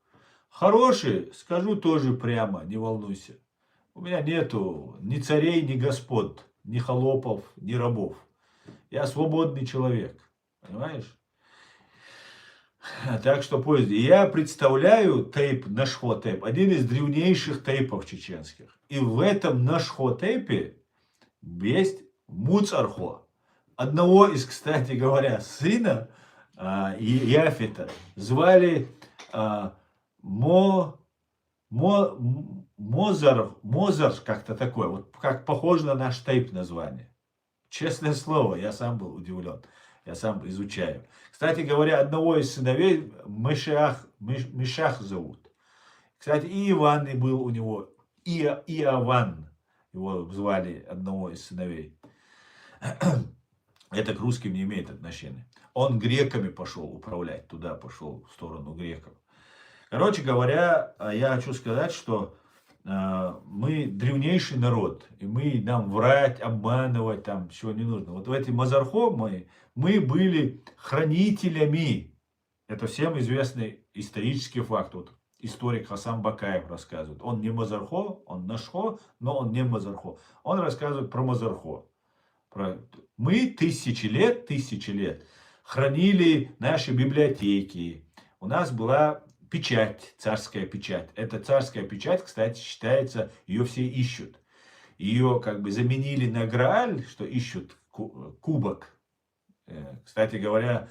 Хороший скажу тоже прямо, не волнуйся. У меня нету ни царей, ни господ, ни холопов, ни рабов. Я свободный человек. Понимаешь? Так что позже. Я представляю тейп, Нашхо тейп, один из древнейших тейпов чеченских. И в этом Нашхо тейпе есть Муцархо. Одного из, кстати говоря, сына Яфета звали Мозар как-то такой. Вот как похоже на наш тейп название. Честное слово, я сам был удивлен. Я сам изучаю. Кстати говоря, одного из сыновей Мишах зовут. Кстати, и Иван был у него. Иован его звали, одного из сыновей. Это к русским не имеет отношения. Он греками пошел управлять, туда пошел, в сторону греков. Короче говоря, я хочу сказать, что мы древнейший народ, и нам врать, обманывать, там, чего не нужно. Вот в эти Мазархо мы были хранителями. Это всем известный исторический факт. Вот историк Хасан Бакаев рассказывает. Он не Мазархо, он Нашхо, но он не Мазархо. Он рассказывает про Мазархо. Мы тысячи лет хранили наши библиотеки. У нас была печать, царская печать. Эта царская печать, кстати, считается, ее все ищут. Ее как бы заменили на Грааль, что ищут кубок. Кстати говоря,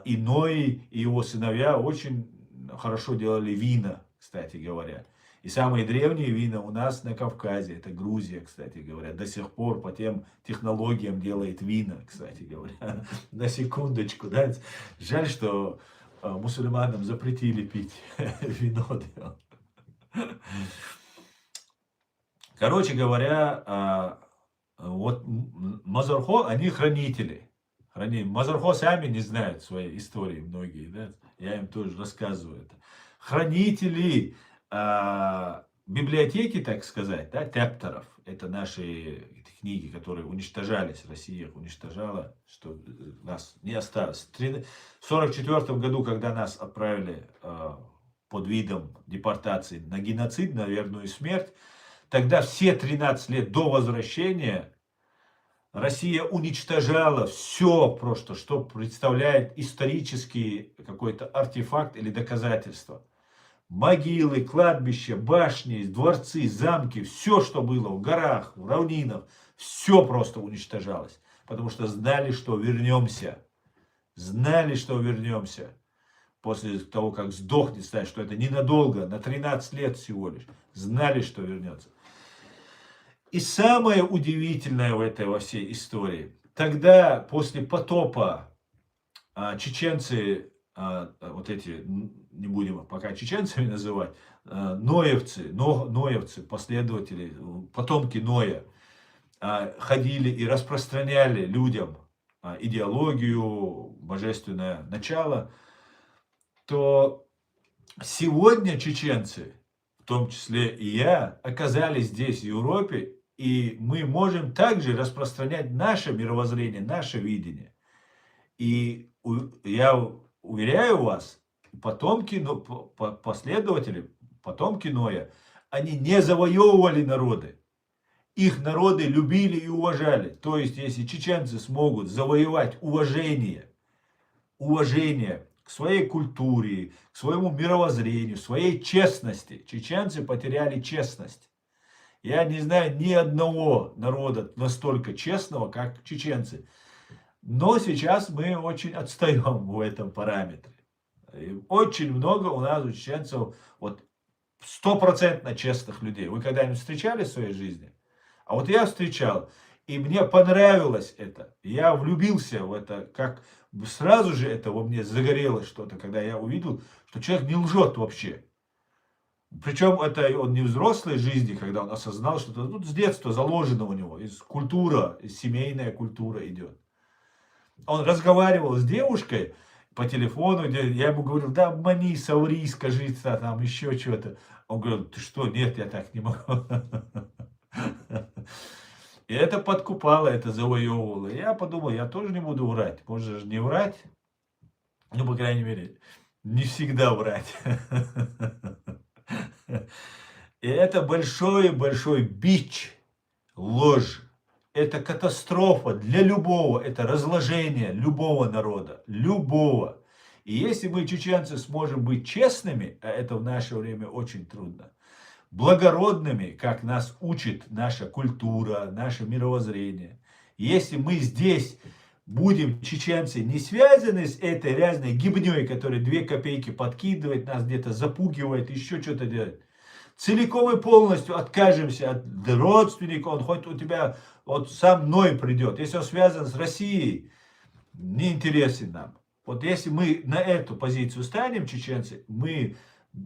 и Ной, и его сыновья очень хорошо делали вина, кстати говоря. И самые древние вина у нас на Кавказе, это Грузия, кстати говоря, до сих пор по тем технологиям делает вина, кстати говоря, на секундочку, да, жаль, что мусульманам запретили пить вино. Короче говоря, вот Мазархо, они хранители. Мазархо сами не знают своей истории многие, да? Я им тоже рассказываю это. Хранители библиотеки, так сказать, да, тептеров, это наши книги, которые уничтожались, Россия их уничтожала, что нас не осталось. В 1944 году, когда нас отправили под видом депортации на геноцид, на верную смерть, тогда все 13 лет до возвращения Россия уничтожала все просто, что представляет исторический какой-то артефакт или доказательство. Могилы, кладбища, башни, дворцы, замки, все, что было в горах, в равнинах, все просто уничтожалось. Потому что знали, что вернемся. Знали, что вернемся. После того, как сдохнет, знали, что это ненадолго, на 13 лет всего лишь. Знали, что вернется. И самое удивительное в этой во всей истории, тогда после потопа чеченцы, вот эти, не будем пока чеченцами называть, ноевцы, последователи, потомки Ноя, ходили и распространяли людям идеологию, божественное начало, то сегодня чеченцы, в том числе и я, оказались здесь, в Европе, и мы можем также распространять наше мировоззрение, наше видение. И я уверяю вас, последователи, потомки Ноя, они не завоевывали народы. Их народы любили и уважали. То есть, если чеченцы смогут завоевать уважение к своей культуре, к своему мировоззрению, своей честности. Чеченцы потеряли честность. Я не знаю ни одного народа настолько честного, как чеченцы. Но сейчас мы очень отстаем в этом параметре. И очень много у нас у чеченцев вот 100% честных людей. Вы когда-нибудь встречали в своей жизни? А вот я встречал, и мне понравилось это. Я влюбился в это, как сразу же это во мне загорелось что-то, когда я увидел, что человек не лжет вообще. Причем это он не в взрослой жизни, когда он осознал, что это с детства заложено у него, из семейная культура идет. Он разговаривал с девушкой по телефону, я ему говорил, да обмани, соври, скажи там еще что-то. Он говорил, ты что, нет, я так не могу. И это подкупало, это завоевывало. И я подумал, я тоже не буду врать. Можно же не врать. Ну, по крайней мере, не всегда врать. И это большой-большой бич, ложь. Это катастрофа для любого, это разложение любого народа, любого. И если мы, чеченцы, сможем быть честными, а это в наше время очень трудно, благородными, как нас учит наша культура, наше мировоззрение, если мы здесь будем, чеченцы, не связаны с этой грязной гибней, которая 2 копейки подкидывает, нас где-то запугивает, еще что-то делает, целиком и полностью откажемся от родственника, он хоть у тебя вот сам Ной придет, если он связан с Россией, не интересен нам. Вот если мы на эту позицию станем, чеченцы, мы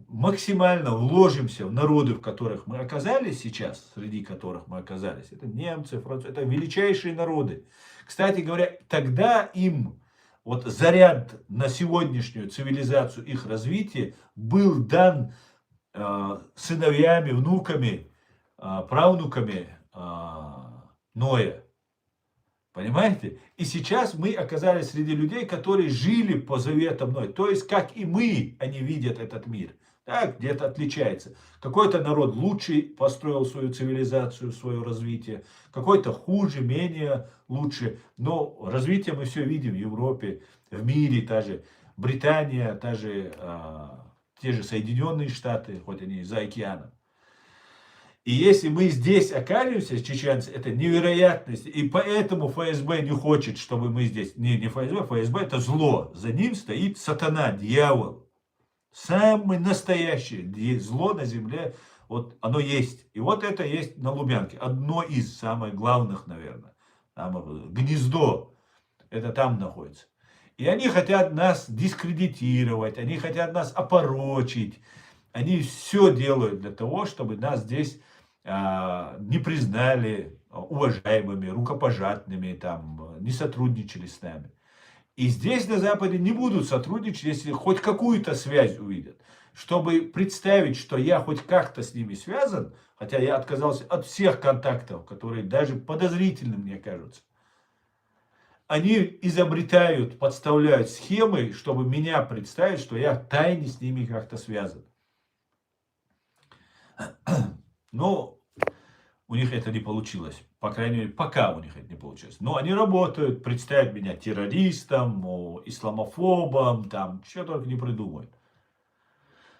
максимально вложимся в народы, в которых мы оказались сейчас, среди которых мы оказались. Это немцы, французы, это величайшие народы. Кстати говоря, тогда им вот заряд на сегодняшнюю цивилизацию, их развития был дан сыновьями, внуками, правнуками Ноя. Понимаете? И сейчас мы оказались среди людей, которые жили по заветам Ноя. То есть, как и мы, они видят этот мир. Так, где-то отличается. Какой-то народ лучше построил свою цивилизацию, свое развитие. Какой-то хуже, менее лучше. Но развитие мы все видим в Европе, в мире. Та же Британия, те же Соединенные Штаты, хоть они за океаном. И если мы здесь окажемся, чеченцы, это невероятность. И поэтому ФСБ не хочет, чтобы мы здесь... Не ФСБ, ФСБ это зло. За ним стоит сатана, дьявол. Самое настоящее зло на земле Вот оно есть. И вот это есть на Лубянке. Одно из самых главных, наверное. Там гнездо. Это там находится. И они хотят нас дискредитировать, они хотят нас опорочить. Они все делают для того, чтобы нас здесь не признали уважаемыми, рукопожатными, там, не сотрудничали с нами. И здесь на Западе не будут сотрудничать, если хоть какую-то связь увидят. Чтобы представить, что я хоть как-то с ними связан, хотя я отказался от всех контактов, которые даже подозрительным мне кажутся. Они изобретают, подставляют схемы, чтобы меня представить, что я тайне с ними как-то связан. Но у них это не получилось. По крайней мере, пока у них это не получилось. Но они работают, представят меня террористом, исламофобом, там, что только не придумают.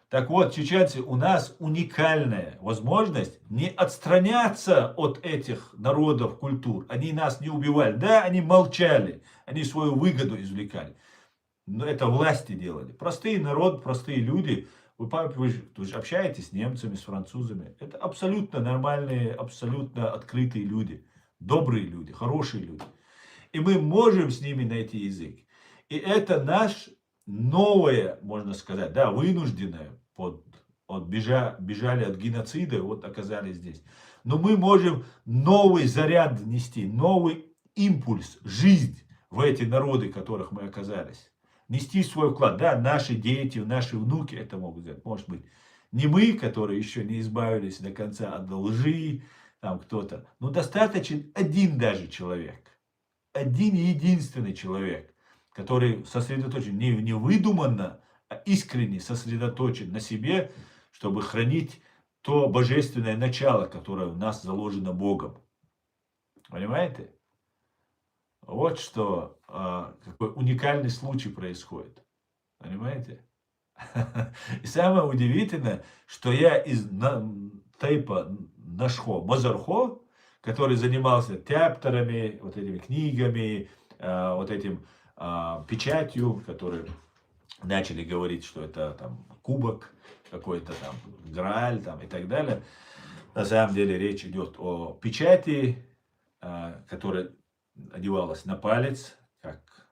Так вот, чеченцы, у нас уникальная возможность не отстраняться от этих народов, культур. Они нас не убивали. Да, они молчали, они свою выгоду извлекали. Но это власти делали. Простые народ, простые люди. Вы же общаетесь с немцами, с французами. Это абсолютно нормальные, абсолютно открытые люди. Добрые люди, хорошие люди. И мы можем с ними найти язык. И это наш новое, можно сказать, да, вынужденное. Бежали от геноцида, вот оказались здесь. Но мы можем новый заряд внести, новый импульс, жизнь в эти народы, в которых мы оказались. Нести свой вклад. Да, наши дети, наши внуки это могут сделать. Может быть, не мы, которые еще не избавились до конца от лжи, там кто-то. Но достаточен один даже человек. Один единственный человек, который сосредоточен не выдуманно, а искренне сосредоточен на себе, чтобы хранить то божественное начало, которое в нас заложено Богом. Понимаете? Вот что, какой уникальный случай происходит. Понимаете? И самое удивительное, что я из тейпа Нашхо, Мазархо, который занимался тяптерами, вот этими книгами, вот этим печатью, которые начали говорить, что это там кубок, какой-то там грааль там, и так далее. На самом деле речь идет о печати, которая одевалась на палец, как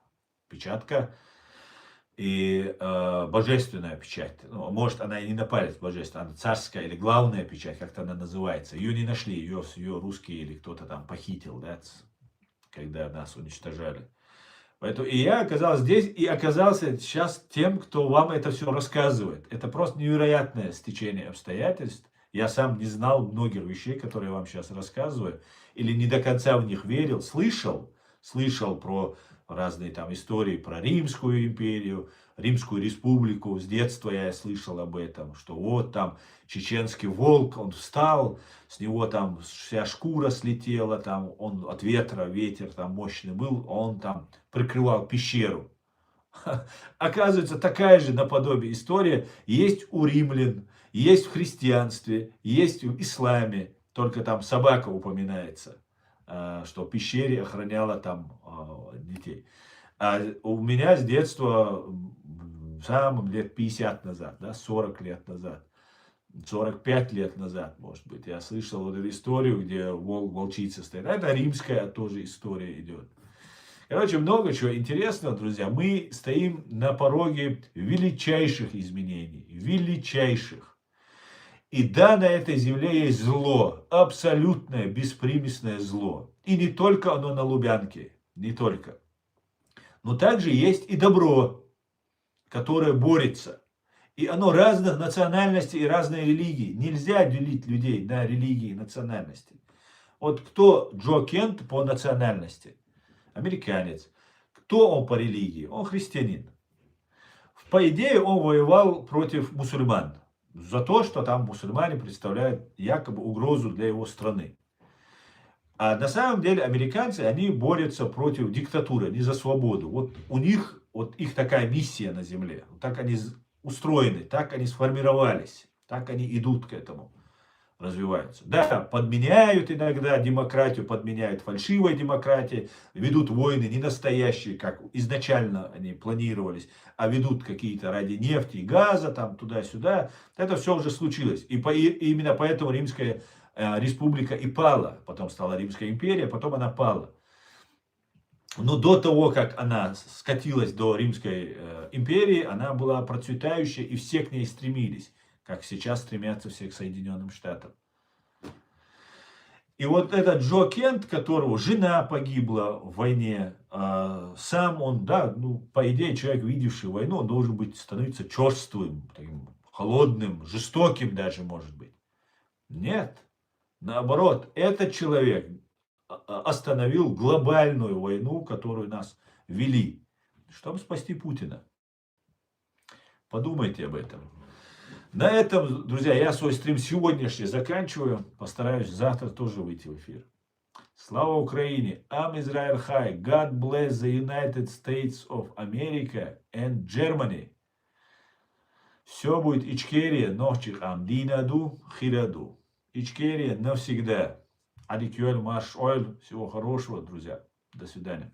печатка, и божественная печать. Ну, может, она и не на палец божественная, она царская или главная печать, как-то она называется. Ее не нашли, ее русские или кто-то там похитил, да, когда нас уничтожали. Поэтому и я оказался здесь, и оказался сейчас тем, кто вам это все рассказывает. Это просто невероятное стечение обстоятельств. Я сам не знал многих вещей, которые я вам сейчас рассказываю, или не до конца в них верил, слышал про разные там истории про Римскую империю, Римскую республику. С детства я слышал об этом, что вот там чеченский волк, он встал, с него там вся шкура слетела, там он от ветра, ветер там мощный был, он там прикрывал пещеру. Оказывается, такая же наподобие история есть у римлян, есть в христианстве, есть в исламе, только там собака упоминается, что в пещере охраняла там детей. А у меня с детства, самым лет 50 назад, да, 40 лет назад, 45 лет назад, может быть, я слышал вот эту историю, где волчица стоит. Это римская тоже история идет. Короче, много чего интересного, друзья. Мы стоим на пороге величайших изменений. Величайших. И да, на этой земле есть зло. Абсолютное, беспримесное зло. И не только оно на Лубянке. Не только. Но также есть и добро, которое борется. И оно разных национальностей и разной религии. Нельзя делить людей на религии и национальности. Вот кто Джо Кент по национальности? Американец. Кто он по религии? Он христианин. По идее, он воевал против мусульман. За то, что там мусульмане представляют якобы угрозу для его страны. А на самом деле американцы, они борются против диктатуры, они за свободу. Вот у них, вот их такая миссия на земле. Так они устроены, так они сформировались, так они идут к этому. развиваются. Да, подменяют иногда демократию, подменяют фальшивой демократией, ведут войны не настоящие, как изначально они планировались, а ведут какие-то ради нефти и газа, там туда-сюда. Это все уже случилось. И именно поэтому Римская республика и пала. Потом стала Римская империя, потом она пала. Но до того, как она скатилась до Римской империи, она была процветающей, и все к ней стремились, как сейчас стремятся все к Соединенным Штатам. И вот этот Джо Кент, которого жена погибла в войне, сам он, да, ну, по идее, человек, видевший войну, он должен быть, становиться черствым, таким холодным, жестоким даже, может быть. Нет, наоборот, этот человек остановил глобальную войну, которую нас вели, чтобы спасти Путина. Подумайте об этом. На этом, друзья, я свой стрим сегодняшний заканчиваю. Постараюсь завтра тоже выйти в эфир. Слава Украине! Am Israel High! God bless the United States of America and Germany! Все будет Ичкерия, Новчих Амдинаду, Хираду. Ичкерия навсегда. Адикюэль Маш Ойл. Всего хорошего, друзья. До свидания.